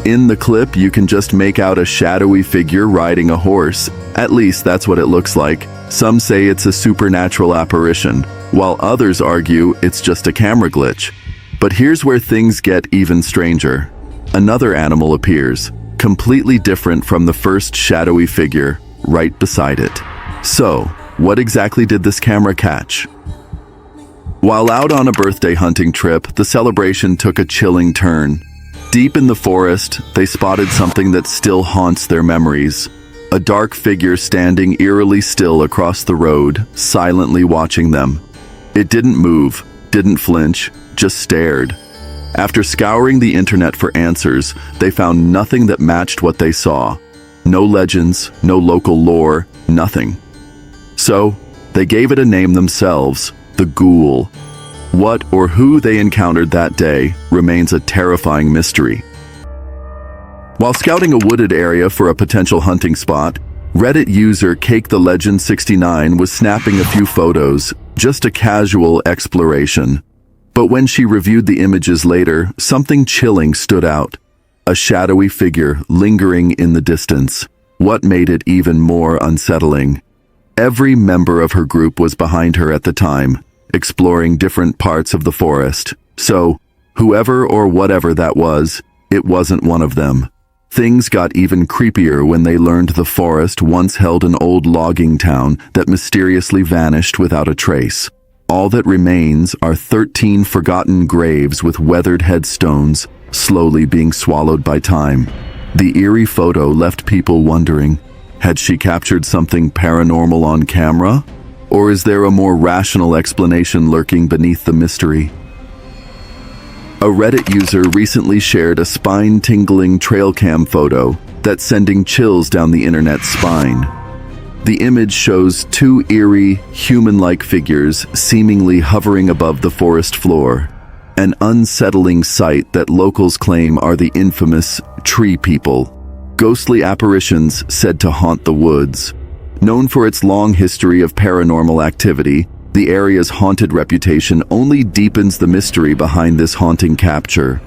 In the clip, you can just make out a shadowy figure riding a horse. At least that's what it looks like. Some say it's a supernatural apparition, while others argue it's just a camera glitch. But here's where things get even stranger. Another animal appears, completely different from the first shadowy figure, right beside it. So, what exactly did this camera catch? While out on a birthday hunting trip, the celebration took a chilling turn. Deep in the forest, they spotted something that still haunts their memories. A dark figure standing eerily still across the road, silently watching them. It didn't move, didn't flinch, just stared. After scouring the internet for answers, they found nothing that matched what they saw. No legends, no local lore, nothing. So, they gave it a name themselves, the Ghoul. What or who they encountered that day remains a terrifying mystery. While scouting a wooded area for a potential hunting spot, Reddit user CakeTheLegend69 was snapping a few photos, just a casual exploration. But when she reviewed the images later, something chilling stood out. A shadowy figure lingering in the distance. What made it even more unsettling? Every member of her group was behind her at the time, exploring different parts of the forest. So, whoever or whatever that was, it wasn't one of them. Things got even creepier when they learned the forest once held an old logging town that mysteriously vanished without a trace. All that remains are 13 forgotten graves with weathered headstones, slowly being swallowed by time. The eerie photo left people wondering, had she captured something paranormal on camera? Or is there a more rational explanation lurking beneath the mystery? A Reddit user recently shared a spine-tingling trail cam photo that's sending chills down the internet's spine. The image shows two eerie, human-like figures seemingly hovering above the forest floor, an unsettling sight that locals claim are the infamous tree people, ghostly apparitions said to haunt the woods. Known for its long history of paranormal activity, the area's haunted reputation only deepens the mystery behind this haunting capture.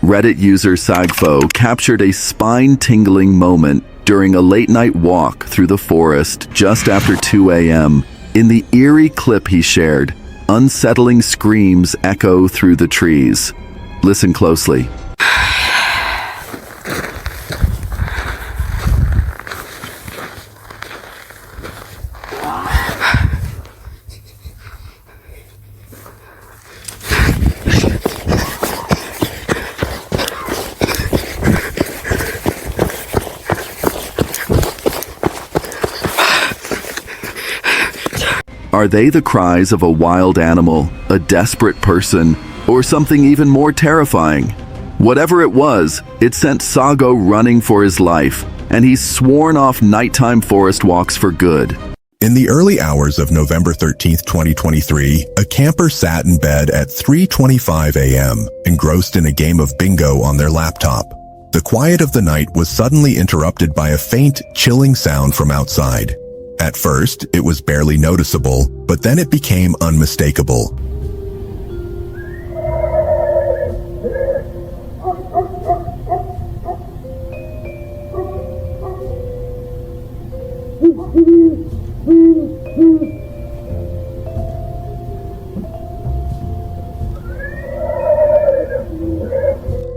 Reddit user Sagfo captured a spine-tingling moment during a late-night walk through the forest just after 2 a.m. In the eerie clip he shared, unsettling screams echo through the trees. Listen closely. Are they the cries of a wild animal, a desperate person, or something even more terrifying? Whatever it was, it sent Sago running for his life, and he's sworn off nighttime forest walks for good. In the early hours of November 13th, 2023, a camper sat in bed at 3:25 a.m., engrossed in a game of bingo on their laptop. The quiet of the night was suddenly interrupted by a faint, chilling sound from outside. At first, it was barely noticeable, but then it became unmistakable.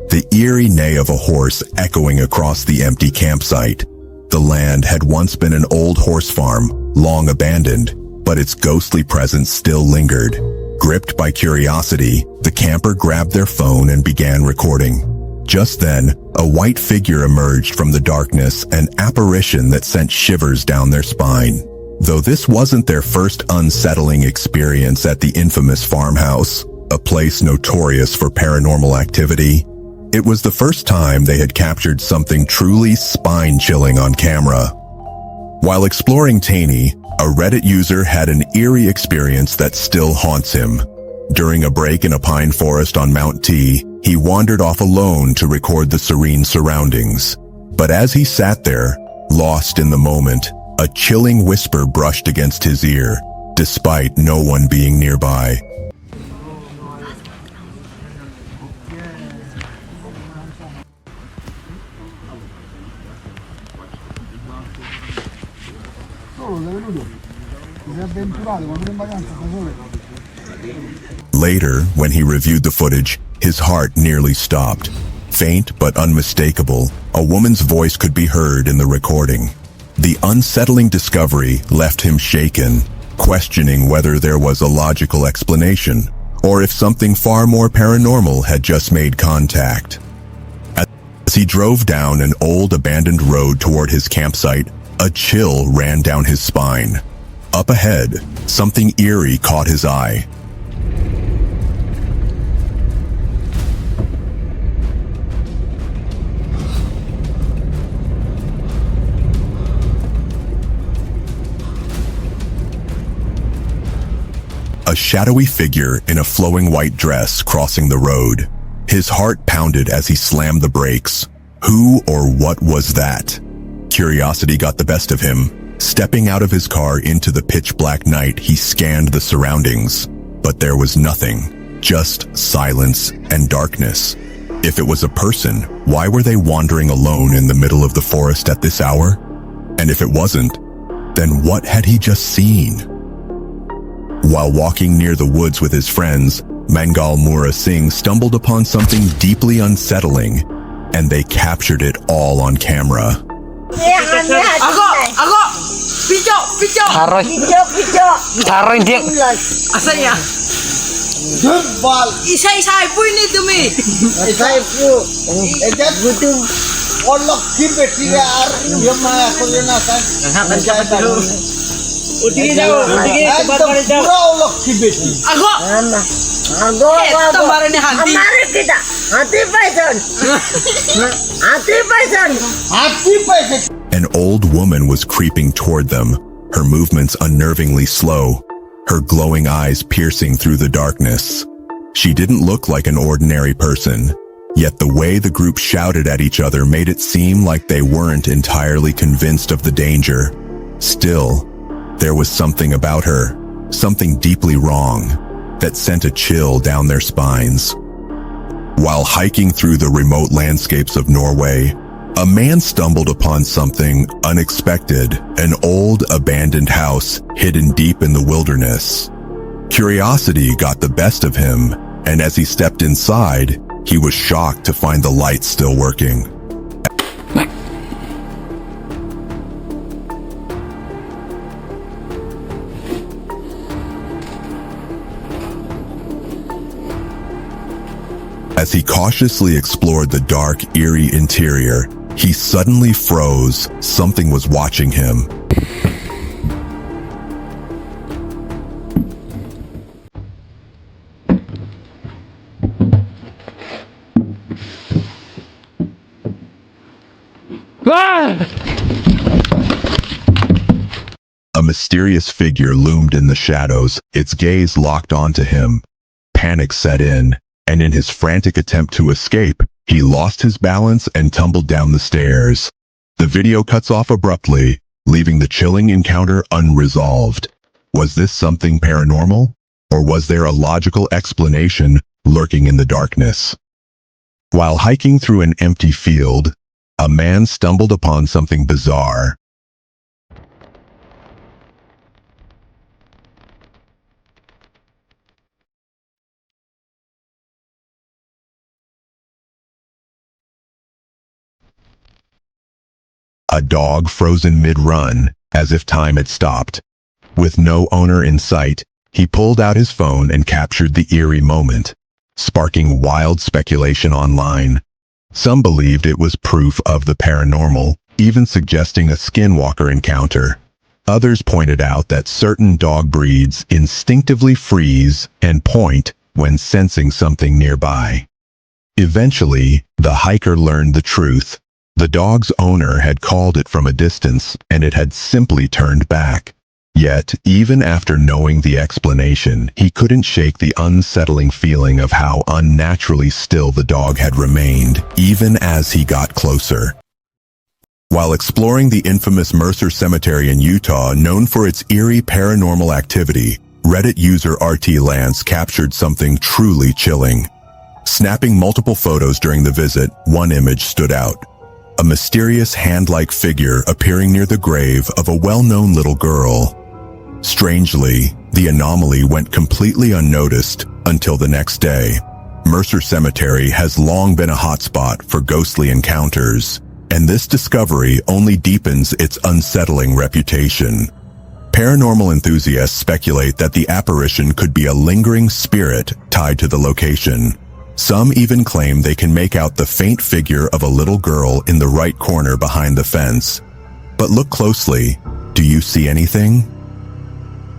The eerie neigh of a horse echoing across the empty campsite. The land had once been an old horse farm, long abandoned, but its ghostly presence still lingered. Gripped by curiosity, the camper grabbed their phone and began recording. Just then, a white figure emerged from the darkness, an apparition that sent shivers down their spine. Though this wasn't their first unsettling experience at the infamous farmhouse, a place notorious for paranormal activity, it was the first time they had captured something truly spine-chilling on camera. While exploring Taney, a Reddit user had an eerie experience that still haunts him. During a break in a pine forest on Mount T, he wandered off alone to record the serene surroundings. But as he sat there, lost in the moment, a chilling whisper brushed against his ear, despite no one being nearby. Later, when he reviewed the footage, his heart nearly stopped. Faint but unmistakable, a woman's voice could be heard in the recording. The unsettling discovery left him shaken, questioning whether there was a logical explanation, or if something far more paranormal had just made contact. As he drove down an old abandoned road toward his campsite, a chill ran down his spine. Up ahead, something eerie caught his eye. A shadowy figure in a flowing white dress crossing the road. His heart pounded as he slammed the brakes. Who or what was that? Curiosity got the best of him. Stepping out of his car into the pitch-black night, he scanned the surroundings. But there was nothing, just silence and darkness. If it was a person, why were they wandering alone in the middle of the forest at this hour? And if it wasn't, then what had he just seen? While walking near the woods with his friends, Mangal Mura Singh stumbled upon something deeply unsettling, and they captured it all on camera. Taroy dia. Asalnya. Isai pun ini demi. Isai pun. Edat butuh. Olok kibet dia yang mana kulinasan. Jangan dulu. Udah jauh. Sebentar jauh. Olok kibet. Agak. Kemarin hati. Kemarin kita. Hati paisan. Hati paisan. Hati paisan. An old woman was creeping toward them, her movements unnervingly slow, her glowing eyes piercing through the darkness. She didn't look like an ordinary person, yet the way the group shouted at each other made it seem like they weren't entirely convinced of the danger. Still, there was something about her, something deeply wrong, that sent a chill down their spines. While hiking through the remote landscapes of Norway, a man stumbled upon something unexpected, an old abandoned house hidden deep in the wilderness. Curiosity got the best of him, and as he stepped inside, he was shocked to find the lights still working. As he cautiously explored the dark, eerie interior, he suddenly froze. Something was watching him. A mysterious figure loomed in the shadows, its gaze locked onto him. Panic set in, and in his frantic attempt to escape, he lost his balance and tumbled down the stairs. The video cuts off abruptly, leaving the chilling encounter unresolved. Was this something paranormal? Or was there a logical explanation lurking in the darkness? While hiking through an empty field, a man stumbled upon something bizarre. A dog frozen mid-run, as if time had stopped. With no owner in sight, he pulled out his phone and captured the eerie moment, sparking wild speculation online. Some believed it was proof of the paranormal, even suggesting a skinwalker encounter. Others pointed out that certain dog breeds instinctively freeze and point when sensing something nearby. Eventually, the hiker learned the truth. The dog's owner had called it from a distance, and it had simply turned back. Yet, even after knowing the explanation, he couldn't shake the unsettling feeling of how unnaturally still the dog had remained, even as he got closer. While exploring the infamous Mercer Cemetery in Utah, known for its eerie paranormal activity, Reddit user RT Lance captured something truly chilling. Snapping multiple photos during the visit, one image stood out. A mysterious hand-like figure appearing near the grave of a well-known little girl. Strangely, the anomaly went completely unnoticed until the next day. Mercer Cemetery has long been a hotspot for ghostly encounters, and this discovery only deepens its unsettling reputation. Paranormal enthusiasts speculate that the apparition could be a lingering spirit tied to the location. Some even claim they can make out the faint figure of a little girl in the right corner behind the fence. But look closely. Do you see anything?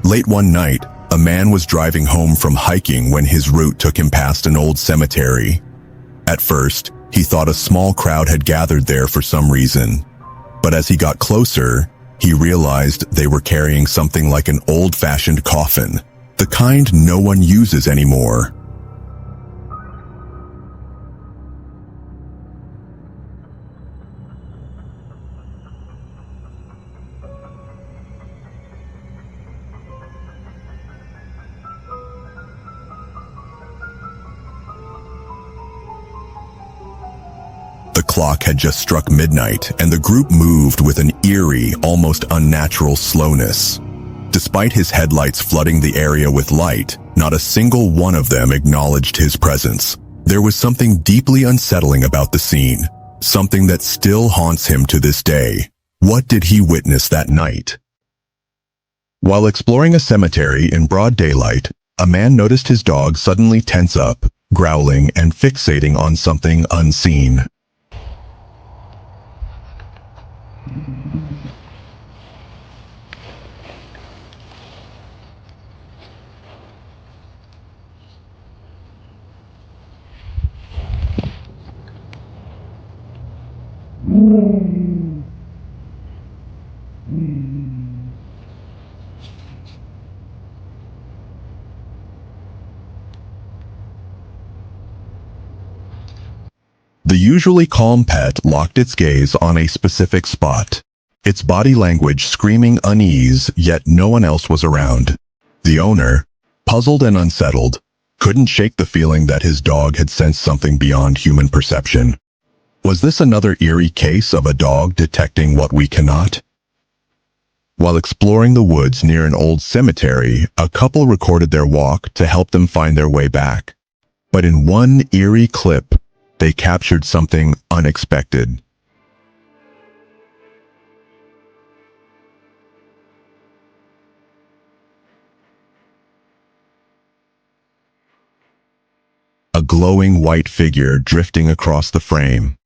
Late one night, a man was driving home from hiking when his route took him past an old cemetery. At first, he thought a small crowd had gathered there for some reason. But as he got closer, he realized they were carrying something like an old-fashioned coffin, the kind no one uses anymore. The clock had just struck midnight, and the group moved with an eerie, almost unnatural slowness. Despite his headlights flooding the area with light, not a single one of them acknowledged his presence. There was something deeply unsettling about the scene, something that still haunts him to this day. What did he witness that night? While exploring a cemetery in broad daylight, a man noticed his dog suddenly tense up, growling and fixating on something unseen. The usually calm pet locked its gaze on a specific spot, its body language screaming unease, yet no one else was around. The owner, puzzled and unsettled, couldn't shake the feeling that his dog had sensed something beyond human perception. Was this another eerie case of a dog detecting what we cannot? While exploring the woods near an old cemetery, a couple recorded their walk to help them find their way back. But in one eerie clip, they captured something unexpected. A glowing white figure drifting across the frame.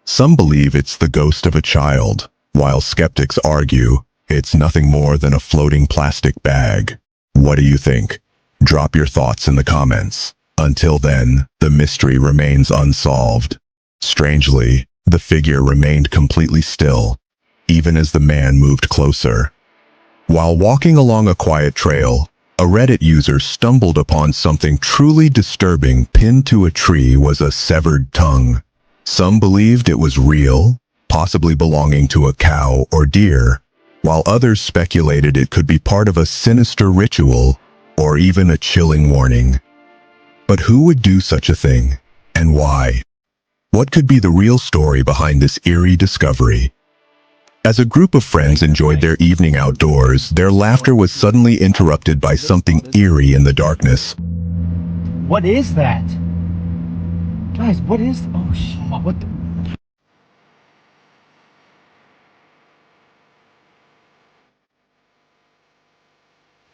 Some believe it's the ghost of a child, while skeptics argue it's nothing more than a floating plastic bag. What do you think? Drop your thoughts in the comments. Until then, the mystery remains unsolved. Strangely, the figure remained completely still, even as the man moved closer. While walking along a quiet trail, a Reddit user stumbled upon something truly disturbing. Pinned to a tree was a severed tongue. Some believed it was real, possibly belonging to a cow or deer, while others speculated it could be part of a sinister ritual or even a chilling warning. But who would do such a thing, and why? What could be the real story behind this eerie discovery? As a group of friends enjoyed their evening outdoors, their laughter was suddenly interrupted by something eerie in the darkness. What is that? Guys, what is... Oh, shit. What the...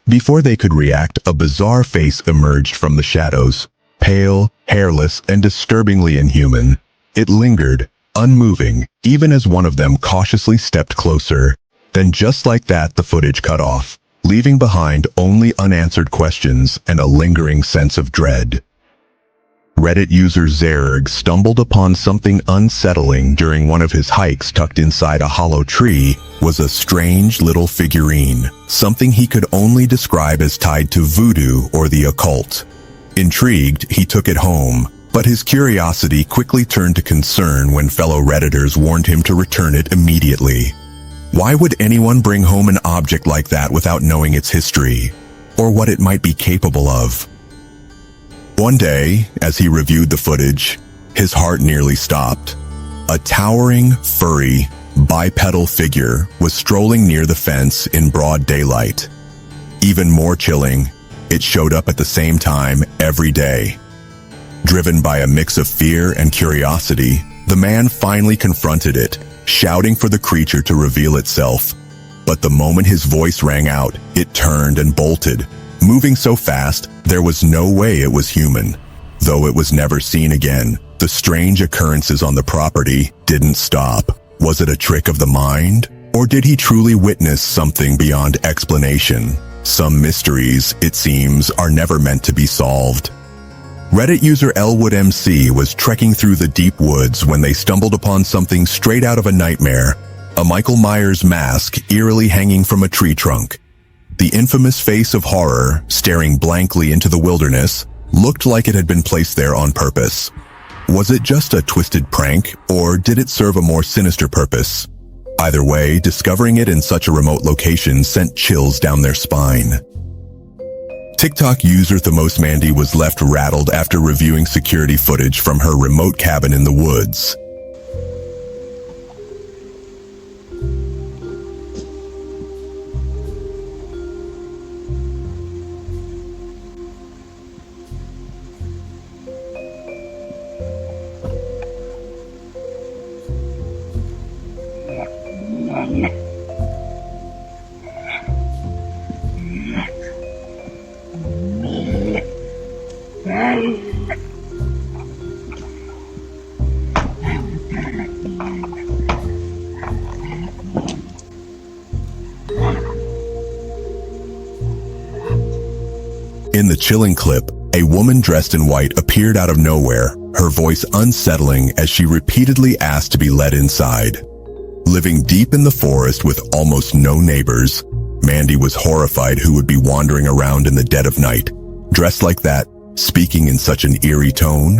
Before they could react, a bizarre face emerged from the shadows. Pale, hairless, and disturbingly inhuman. It lingered, unmoving, even as one of them cautiously stepped closer. Then just like that, the footage cut off, leaving behind only unanswered questions and a lingering sense of dread. Reddit user Zerg stumbled upon something unsettling during one of his hikes. Tucked inside a hollow tree was a strange little figurine, something he could only describe as tied to voodoo or the occult. Intrigued, he took it home, but his curiosity quickly turned to concern when fellow Redditors warned him to return it immediately. Why would anyone bring home an object like that without knowing its history, or what it might be capable of? One day, as he reviewed the footage, his heart nearly stopped. A towering, furry, bipedal figure was strolling near the fence in broad daylight. Even more chilling, it showed up at the same time every day. Driven by a mix of fear and curiosity, the man finally confronted it, shouting for the creature to reveal itself. But the moment his voice rang out, it turned and bolted. Moving so fast, there was no way it was human. Though it was never seen again, the strange occurrences on the property didn't stop. Was it a trick of the mind? Or did he truly witness something beyond explanation? Some mysteries, it seems, are never meant to be solved. Reddit user Elwood MC was trekking through the deep woods when they stumbled upon something straight out of a nightmare. A Michael Myers mask eerily hanging from a tree trunk. The infamous face of horror, staring blankly into the wilderness, looked like it had been placed there on purpose. Was it just a twisted prank, or did it serve a more sinister purpose? Either way, discovering it in such a remote location sent chills down their spine. TikTok user Themos Mandy was left rattled after reviewing security footage from her remote cabin in the woods. In the chilling clip, a woman dressed in white appeared out of nowhere, her voice unsettling as she repeatedly asked to be let inside. Living deep in the forest with almost no neighbors, Mandy was horrified who would be wandering around in the dead of night, dressed like that, speaking in such an eerie tone.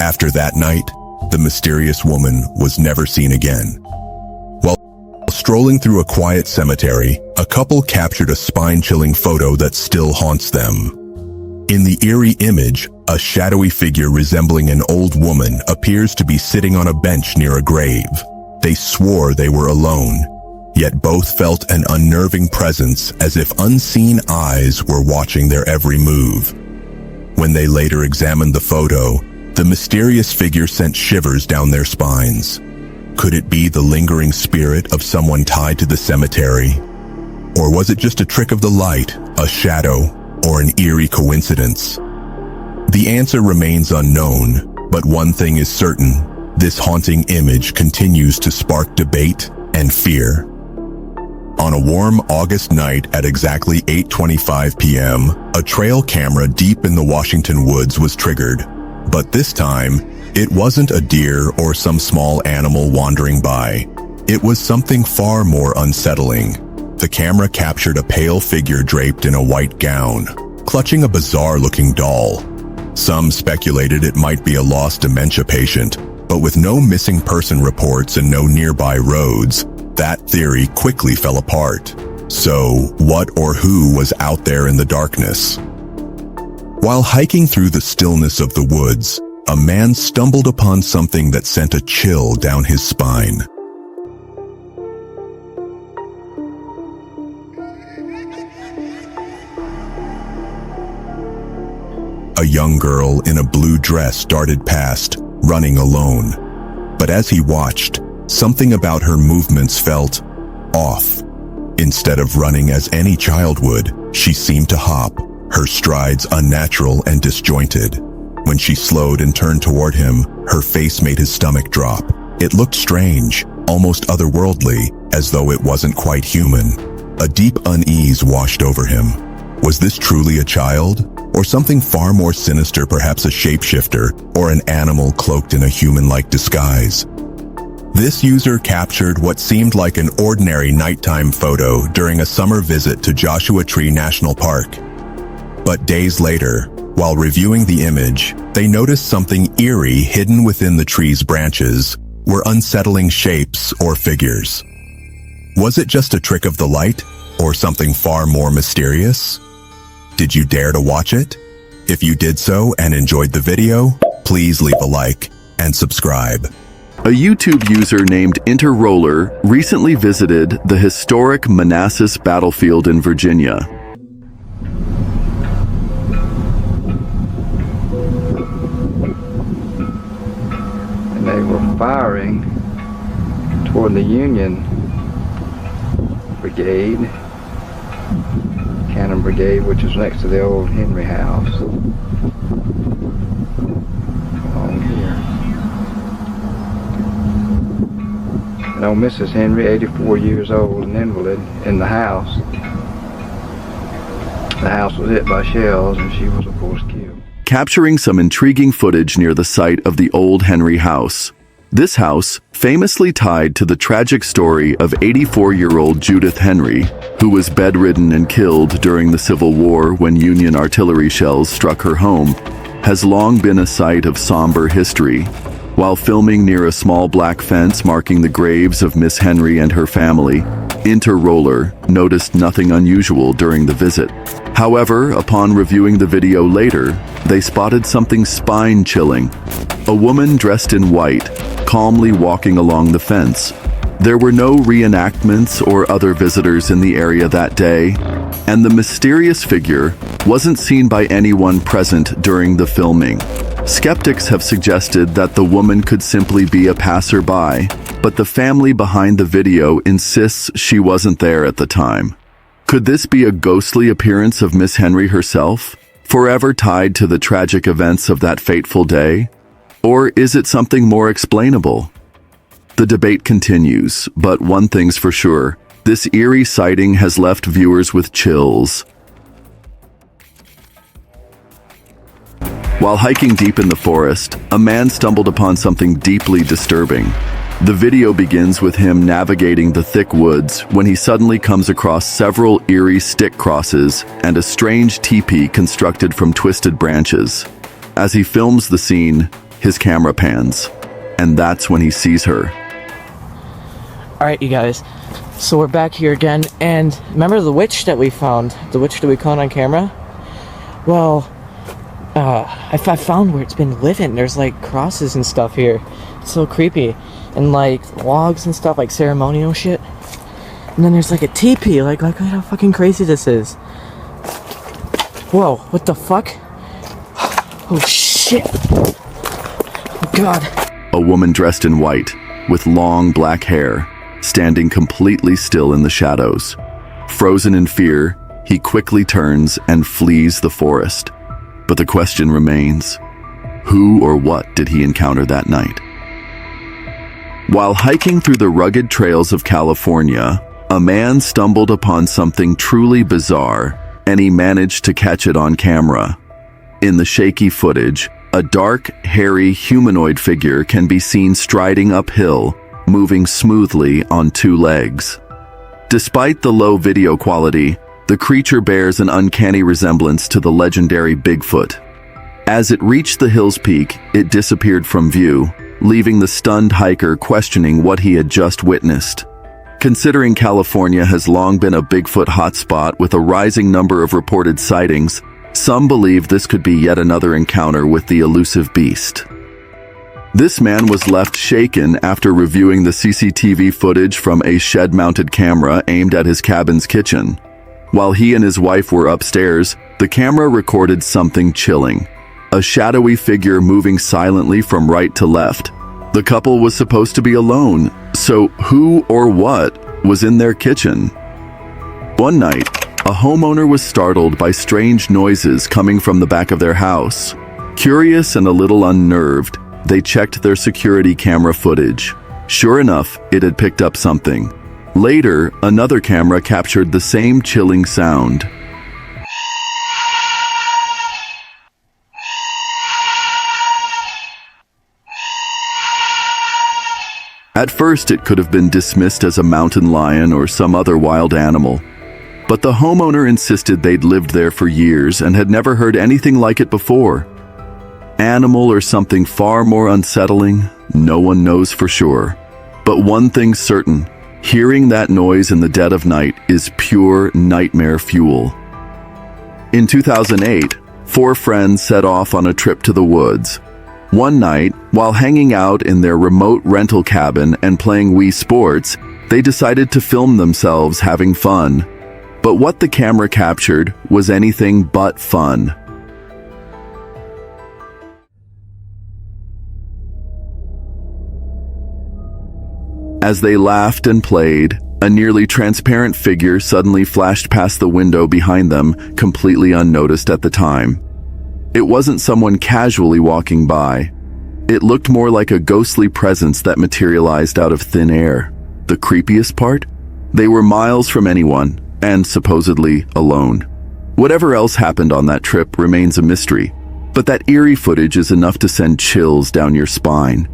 After that night, the mysterious woman was never seen again. While strolling through a quiet cemetery, a couple captured a spine-chilling photo that still haunts them. In the eerie image, a shadowy figure resembling an old woman appears to be sitting on a bench near a grave. They swore they were alone, yet both felt an unnerving presence as if unseen eyes were watching their every move. When they later examined the photo, the mysterious figure sent shivers down their spines. Could it be the lingering spirit of someone tied to the cemetery? Or was it just a trick of the light, a shadow, or an eerie coincidence? The answer remains unknown, but one thing is certain. This haunting image continues to spark debate and fear. On a warm August night at exactly 8:25 p.m., a trail camera deep in the Washington woods was triggered. But this time, it wasn't a deer or some small animal wandering by. It was something far more unsettling. the camera captured a pale figure draped in a white gown, clutching a bizarre-looking doll. Some speculated it might be a lost dementia patient, but with no missing person reports and no nearby roads, that theory quickly fell apart. So, what or who was out there in the darkness? While hiking through the stillness of the woods, a man stumbled upon something that sent a chill down his spine. A young girl in a blue dress darted past, running alone. But as he watched, something about her movements felt off. Instead of running as any child would, she seemed to hop, her strides unnatural and disjointed. When she slowed and turned toward him, her face made his stomach drop. It looked strange, almost otherworldly, as though it wasn't quite human. A deep unease washed over him. Was this truly a child? Or something far more sinister, perhaps a shapeshifter, or an animal cloaked in a human-like disguise? This user captured what seemed like an ordinary nighttime photo during a summer visit to Joshua Tree National Park. But days later, while reviewing the image, they noticed something eerie hidden within the tree's branches, were unsettling shapes or figures. Was it just a trick of the light, or something far more mysterious? Did you dare to watch it? If you did so and enjoyed the video, please leave a like and subscribe. A YouTube user named Interroller recently visited the historic Manassas battlefield in Virginia. And they were firing toward the Union Brigade, Cannon Brigade, which is next to the old Henry house. Along here. And old Mrs. Henry, 84 years old, an invalid, in the house. The house was hit by shells and she was of course killed. Capturing some intriguing footage near the site of the old Henry house. This house, famously tied to the tragic story of 84-year-old Judith Henry, who was bedridden and killed during the Civil War when Union artillery shells struck her home, has long been a site of somber history. While filming near a small black fence marking the graves of Miss Henry and her family, Interroller noticed nothing unusual during the visit. However, upon reviewing the video later, they spotted something spine-chilling. A woman dressed in white, calmly walking along the fence. There were no reenactments or other visitors in the area that day, and the mysterious figure wasn't seen by anyone present during the filming. Skeptics have suggested that the woman could simply be a passerby, but the family behind the video insists she wasn't there at the time. Could this be a ghostly appearance of Miss Henry herself, forever tied to the tragic events of that fateful day? Or is it something more explainable? The debate continues, but one thing's for sure, this eerie sighting has left viewers with chills. While hiking deep in the forest, a man stumbled upon something deeply disturbing. The video begins with him navigating the thick woods when he suddenly comes across several eerie stick crosses and a strange teepee constructed from twisted branches. As he films the scene, his camera pans, and that's when he sees her. Alright, you guys, so we're back here again, and remember the witch that we found? The witch that we caught on camera? Well, I found where it's been living. There's like crosses and stuff here. It's so creepy. And like logs and stuff, like ceremonial shit. And then there's like a teepee, like look how fucking crazy this is. Whoa, what the fuck? Oh shit. Oh god. A woman dressed in white, with long black hair, standing completely still in the shadows. Frozen in fear, he quickly turns and flees the forest. But the question remains, who or what did he encounter that night? While hiking through the rugged trails of California, a man stumbled upon something truly bizarre, and he managed to catch it on camera. In the shaky footage, a dark, hairy humanoid figure can be seen striding uphill, moving smoothly on two legs. Despite the low video quality, the creature bears an uncanny resemblance to the legendary Bigfoot. As it reached the hill's peak, it disappeared from view, leaving the stunned hiker questioning what he had just witnessed. Considering California has long been a Bigfoot hotspot with a rising number of reported sightings, some believe this could be yet another encounter with the elusive beast. This man was left shaken after reviewing the CCTV footage from a shed-mounted camera aimed at his cabin's kitchen. While he and his wife were upstairs, the camera recorded something chilling: a shadowy figure moving silently from right to left. The couple was supposed to be alone, so who or what was in their kitchen? One night, a homeowner was startled by strange noises coming from the back of their house. Curious and a little unnerved, they checked their security camera footage. Sure enough, it had picked up something. Later, another camera captured the same chilling sound. At first, it could have been dismissed as a mountain lion or some other wild animal. But the homeowner insisted they'd lived there for years and had never heard anything like it before. Animal or something far more unsettling, no one knows for sure. But one thing's certain: hearing that noise in the dead of night is pure nightmare fuel. In 2008, 4 friends set off on a trip to the woods. One night, while hanging out in their remote rental cabin and playing Wii Sports, they decided to film themselves having fun. But what the camera captured was anything but fun. As they laughed and played, a nearly transparent figure suddenly flashed past the window behind them, completely unnoticed at the time. It wasn't someone casually walking by. It looked more like a ghostly presence that materialized out of thin air. The creepiest part? They were miles from anyone, and supposedly alone. Whatever else happened on that trip remains a mystery, but that eerie footage is enough to send chills down your spine.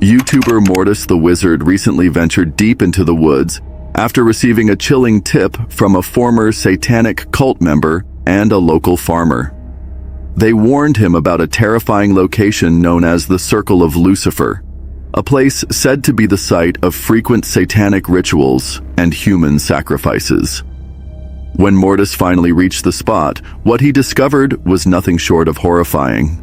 YouTuber Mortis the Wizard recently ventured deep into the woods after receiving a chilling tip from a former satanic cult member and a local farmer. They warned him about a terrifying location known as the Circle of Lucifer, a place said to be the site of frequent satanic rituals and human sacrifices. When Mortis finally reached the spot, what he discovered was nothing short of horrifying.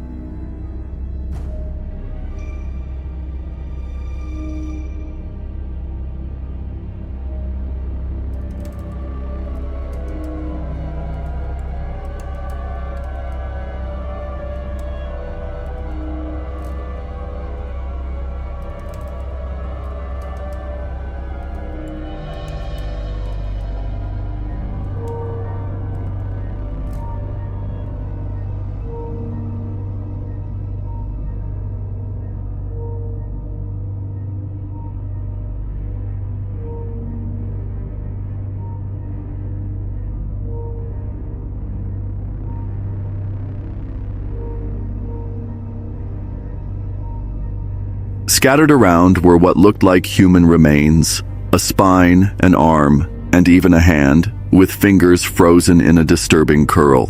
Scattered around were what looked like human remains: a spine, an arm, and even a hand, with fingers frozen in a disturbing curl.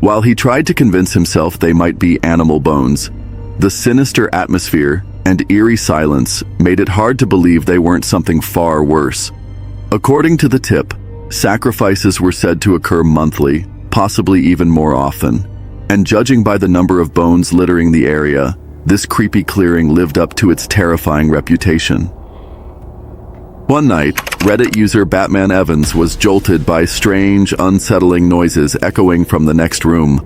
While he tried to convince himself they might be animal bones, the sinister atmosphere and eerie silence made it hard to believe they weren't something far worse. According to the tip, sacrifices were said to occur monthly, possibly even more often, and judging by the number of bones littering the area, this creepy clearing lived up to its terrifying reputation. One night, Reddit user Batman Evans was jolted by strange, unsettling noises echoing from the next room.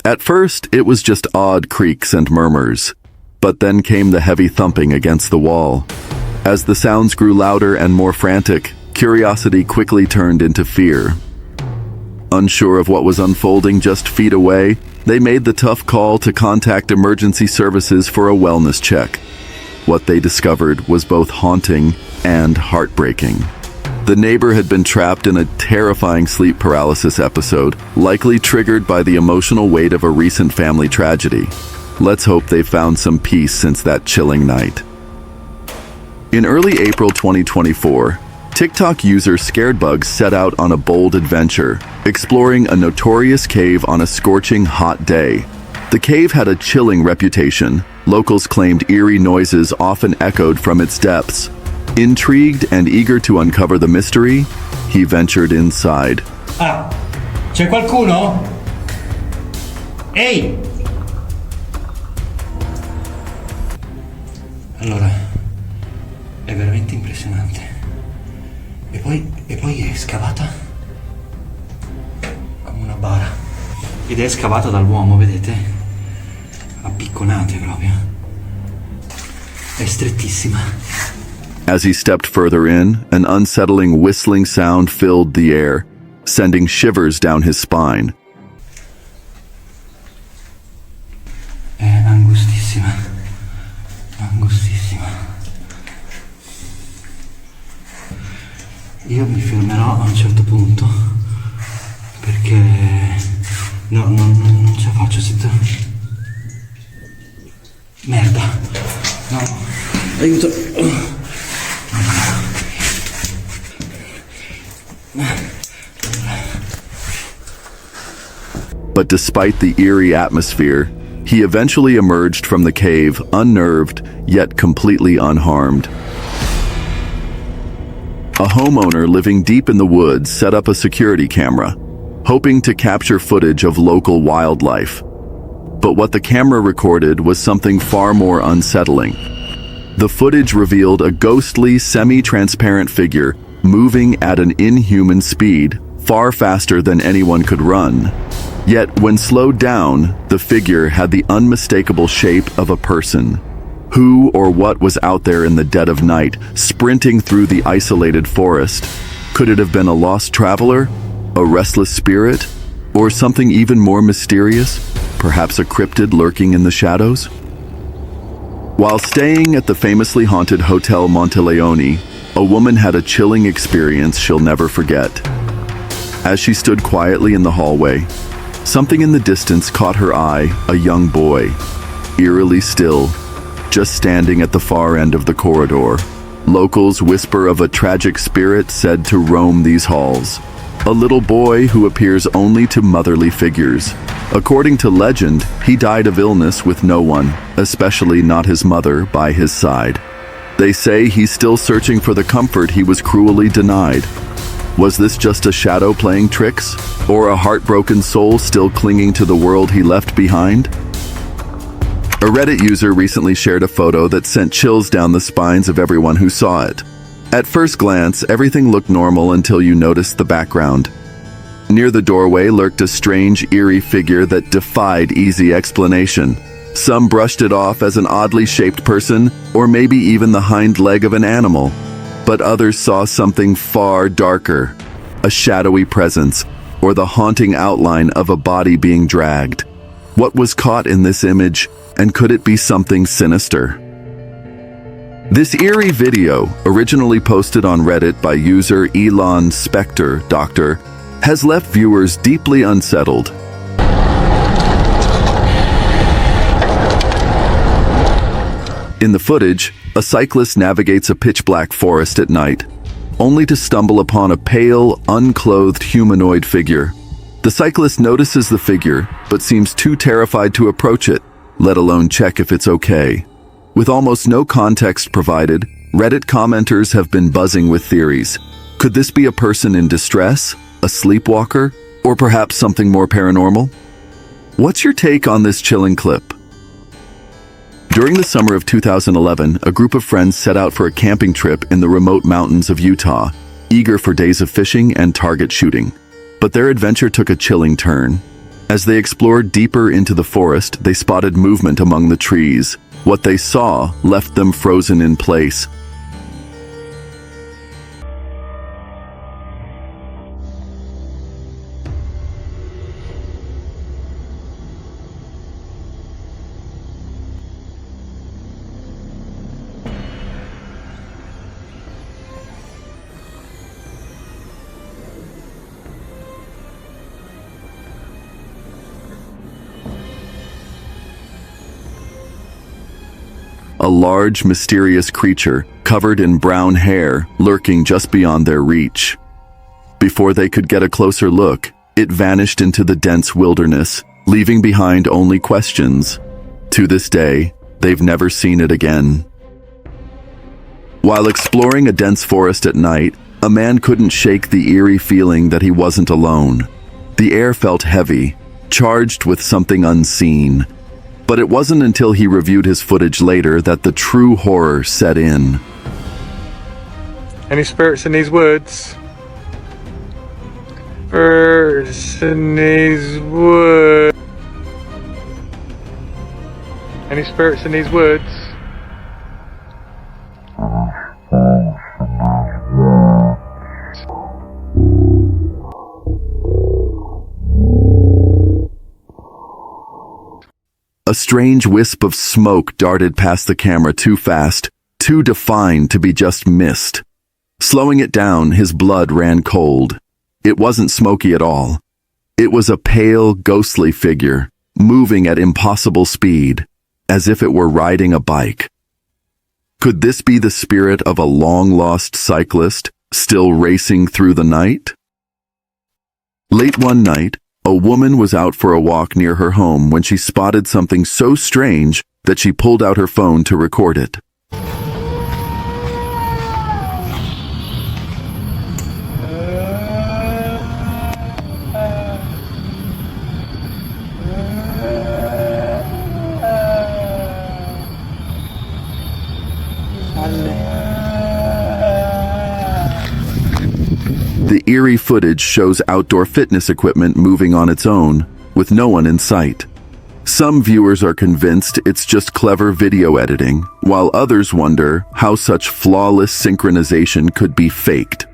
At first, it was just odd creaks and murmurs, but then came the heavy thumping against the wall. As the sounds grew louder and more frantic, curiosity quickly turned into fear. Unsure of what was unfolding just feet away, they made the tough call to contact emergency services for a wellness check. What they discovered was both haunting and heartbreaking. The neighbor had been trapped in a terrifying sleep paralysis episode, likely triggered by the emotional weight of a recent family tragedy. Let's hope they've found some peace since that chilling night. In early April 2024, TikTok user Scaredbugs set out on a bold adventure, exploring a notorious cave on a scorching hot day. The cave had a chilling reputation. Locals claimed eerie noises often echoed from its depths. Intrigued and eager to uncover the mystery, he ventured inside. Ah, c'è qualcuno? Ehi! Allora, è veramente impressionante. E poi è scavata come una bara. Ed è scavata dall'uomo, vedete? A picconate proprio. È strettissima. As he stepped further in, an unsettling whistling sound filled the air, sending shivers down his spine. È angustissima. Angustissima. Io mi fermerò a un certo punto perché non ce la faccio, sento. Merda. No. Aiuto. But despite the eerie atmosphere, he eventually emerged from the cave unnerved yet completely unharmed. A homeowner living deep in the woods set up a security camera, hoping to capture footage of local wildlife. But what the camera recorded was something far more unsettling. The footage revealed a ghostly, semi-transparent figure moving at an inhuman speed, far faster than anyone could run. Yet, when slowed down, the figure had the unmistakable shape of a person. Who or what was out there in the dead of night, sprinting through the isolated forest? Could it have been a lost traveler, a restless spirit, or something even more mysterious? Perhaps a cryptid lurking in the shadows? While staying at the famously haunted Hotel Monteleone, a woman had a chilling experience she'll never forget. As she stood quietly in the hallway, something in the distance caught her eye, a young boy, eerily still, just standing at the far end of the corridor. Locals whisper of a tragic spirit said to roam these halls. A little boy who appears only to motherly figures. According to legend, he died of illness with no one, especially not his mother, by his side. They say he's still searching for the comfort he was cruelly denied. Was this just a shadow playing tricks? Or a heartbroken soul still clinging to the world he left behind? A Reddit user recently shared a photo that sent chills down the spines of everyone who saw it. At first glance, everything looked normal until you noticed the background. Near the doorway lurked a strange, eerie figure that defied easy explanation. Some brushed it off as an oddly shaped person, or maybe even the hind leg of an animal. But others saw something far darker, a shadowy presence, or the haunting outline of a body being dragged. What was caught in this image, and could it be something sinister? This eerie video, originally posted on Reddit by user Elon Spectre Doctor, has left viewers deeply unsettled. In the footage, a cyclist navigates a pitch-black forest at night, only to stumble upon a pale, unclothed humanoid figure. The cyclist notices the figure, but seems too terrified to approach it, let alone check if it's okay. With almost no context provided, Reddit commenters have been buzzing with theories. Could this be a person in distress, a sleepwalker, or perhaps something more paranormal? What's your take on this chilling clip? During the summer of 2011, a group of friends set out for a camping trip in the remote mountains of Utah, eager for days of fishing and target shooting. But their adventure took a chilling turn. As they explored deeper into the forest, they spotted movement among the trees. What they saw left them frozen in place. a large, mysterious creature covered in brown hair lurking just beyond their reach. Before they could get a closer look, it vanished into the dense wilderness, leaving behind only questions. To this day, they've never seen it again. While exploring a dense forest at night, a man couldn't shake the eerie feeling that he wasn't alone. The air felt heavy, charged with something unseen. But it wasn't until he reviewed his footage later that the true horror set in. Any spirits in these woods? Spirits in these woods. Any spirits in these woods? A strange wisp of smoke darted past the camera too fast, too defined to be just mist. Slowing it down, his blood ran cold. It wasn't smoky at all. It was a pale, ghostly figure, moving at impossible speed, as if it were riding a bike. Could this be the spirit of a long-lost cyclist, still racing through the night? Late one night, a woman was out for a walk near her home when she spotted something so strange that she pulled out her phone to record it. The eerie footage shows outdoor fitness equipment moving on its own, with no one in sight. Some viewers are convinced it's just clever video editing, while others wonder how such flawless synchronization could be faked.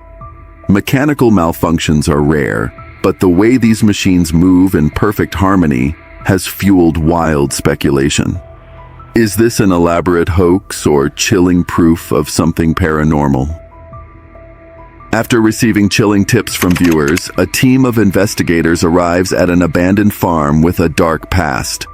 Mechanical malfunctions are rare, but the way these machines move in perfect harmony has fueled wild speculation. Is this an elaborate hoax or chilling proof of something paranormal? After receiving chilling tips from viewers, a team of investigators arrives at an abandoned farm with a dark past.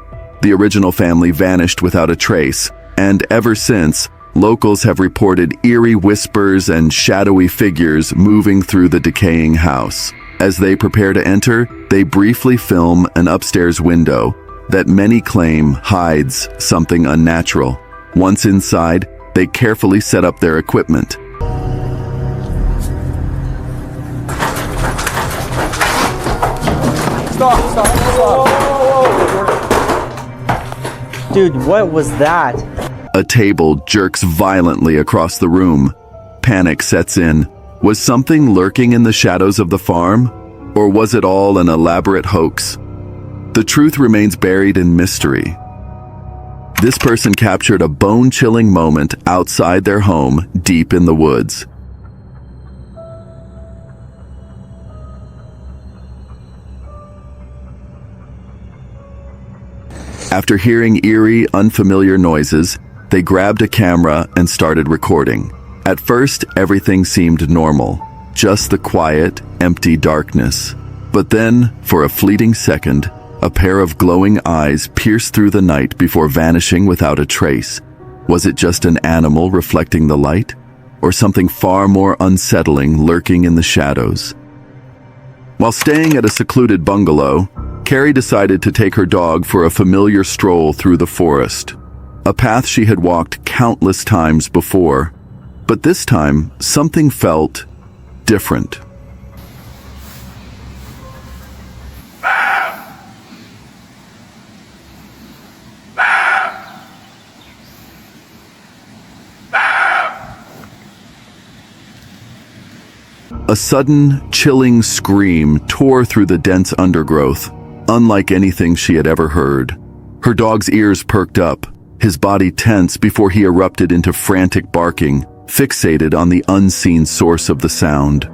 The original family vanished without a trace, and ever since, locals have reported eerie whispers and shadowy figures moving through the decaying house. As they prepare to enter, they briefly film an upstairs window that many claim hides something unnatural. Once inside, they carefully set up their equipment. Stop. Dude, what was that? A table jerks violently across the room. Panic sets in. Was something lurking in the shadows of the farm? Or was it all an elaborate hoax? The truth remains buried in mystery. This person captured a bone-chilling moment outside their home, deep in the woods. After hearing eerie, unfamiliar noises, they grabbed a camera and started recording. At first, everything seemed normal, just the quiet, empty darkness. But then, for a fleeting second, a pair of glowing eyes pierced through the night before vanishing without a trace. Was it just an animal reflecting the light? Or something far more unsettling lurking in the shadows? While staying at a secluded bungalow, Carrie decided to take her dog for a familiar stroll through the forest. A path she had walked countless times before. But this time, something felt different. A sudden, chilling scream tore through the dense undergrowth, unlike anything she had ever heard. Her dog's ears perked up, his body tense before he erupted into frantic barking, fixated on the unseen source of the sound.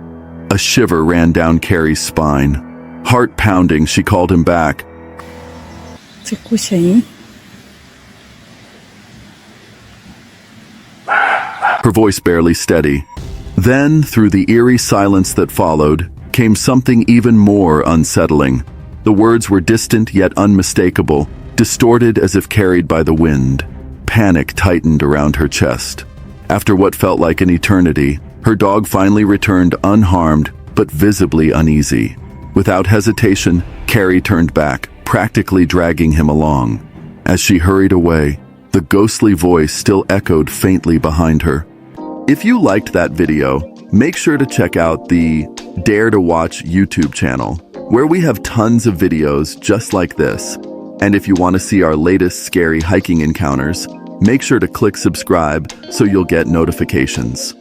A shiver ran down Carrie's spine. Heart pounding, she called him back. Her voice barely steady. Then, through the eerie silence that followed, came something even more unsettling. The words were distant yet unmistakable, distorted as if carried by the wind. panic tightened around her chest. After what felt like an eternity, her dog finally returned unharmed but visibly uneasy. Without hesitation, Carrie turned back, practically dragging him along. As she hurried away, the ghostly voice still echoed faintly behind her. If you liked that video, make sure to check out the Dare to Watch YouTube channel, where we have tons of videos just like this. And if you want to see our latest scary hiking encounters, make sure to click subscribe so you'll get notifications.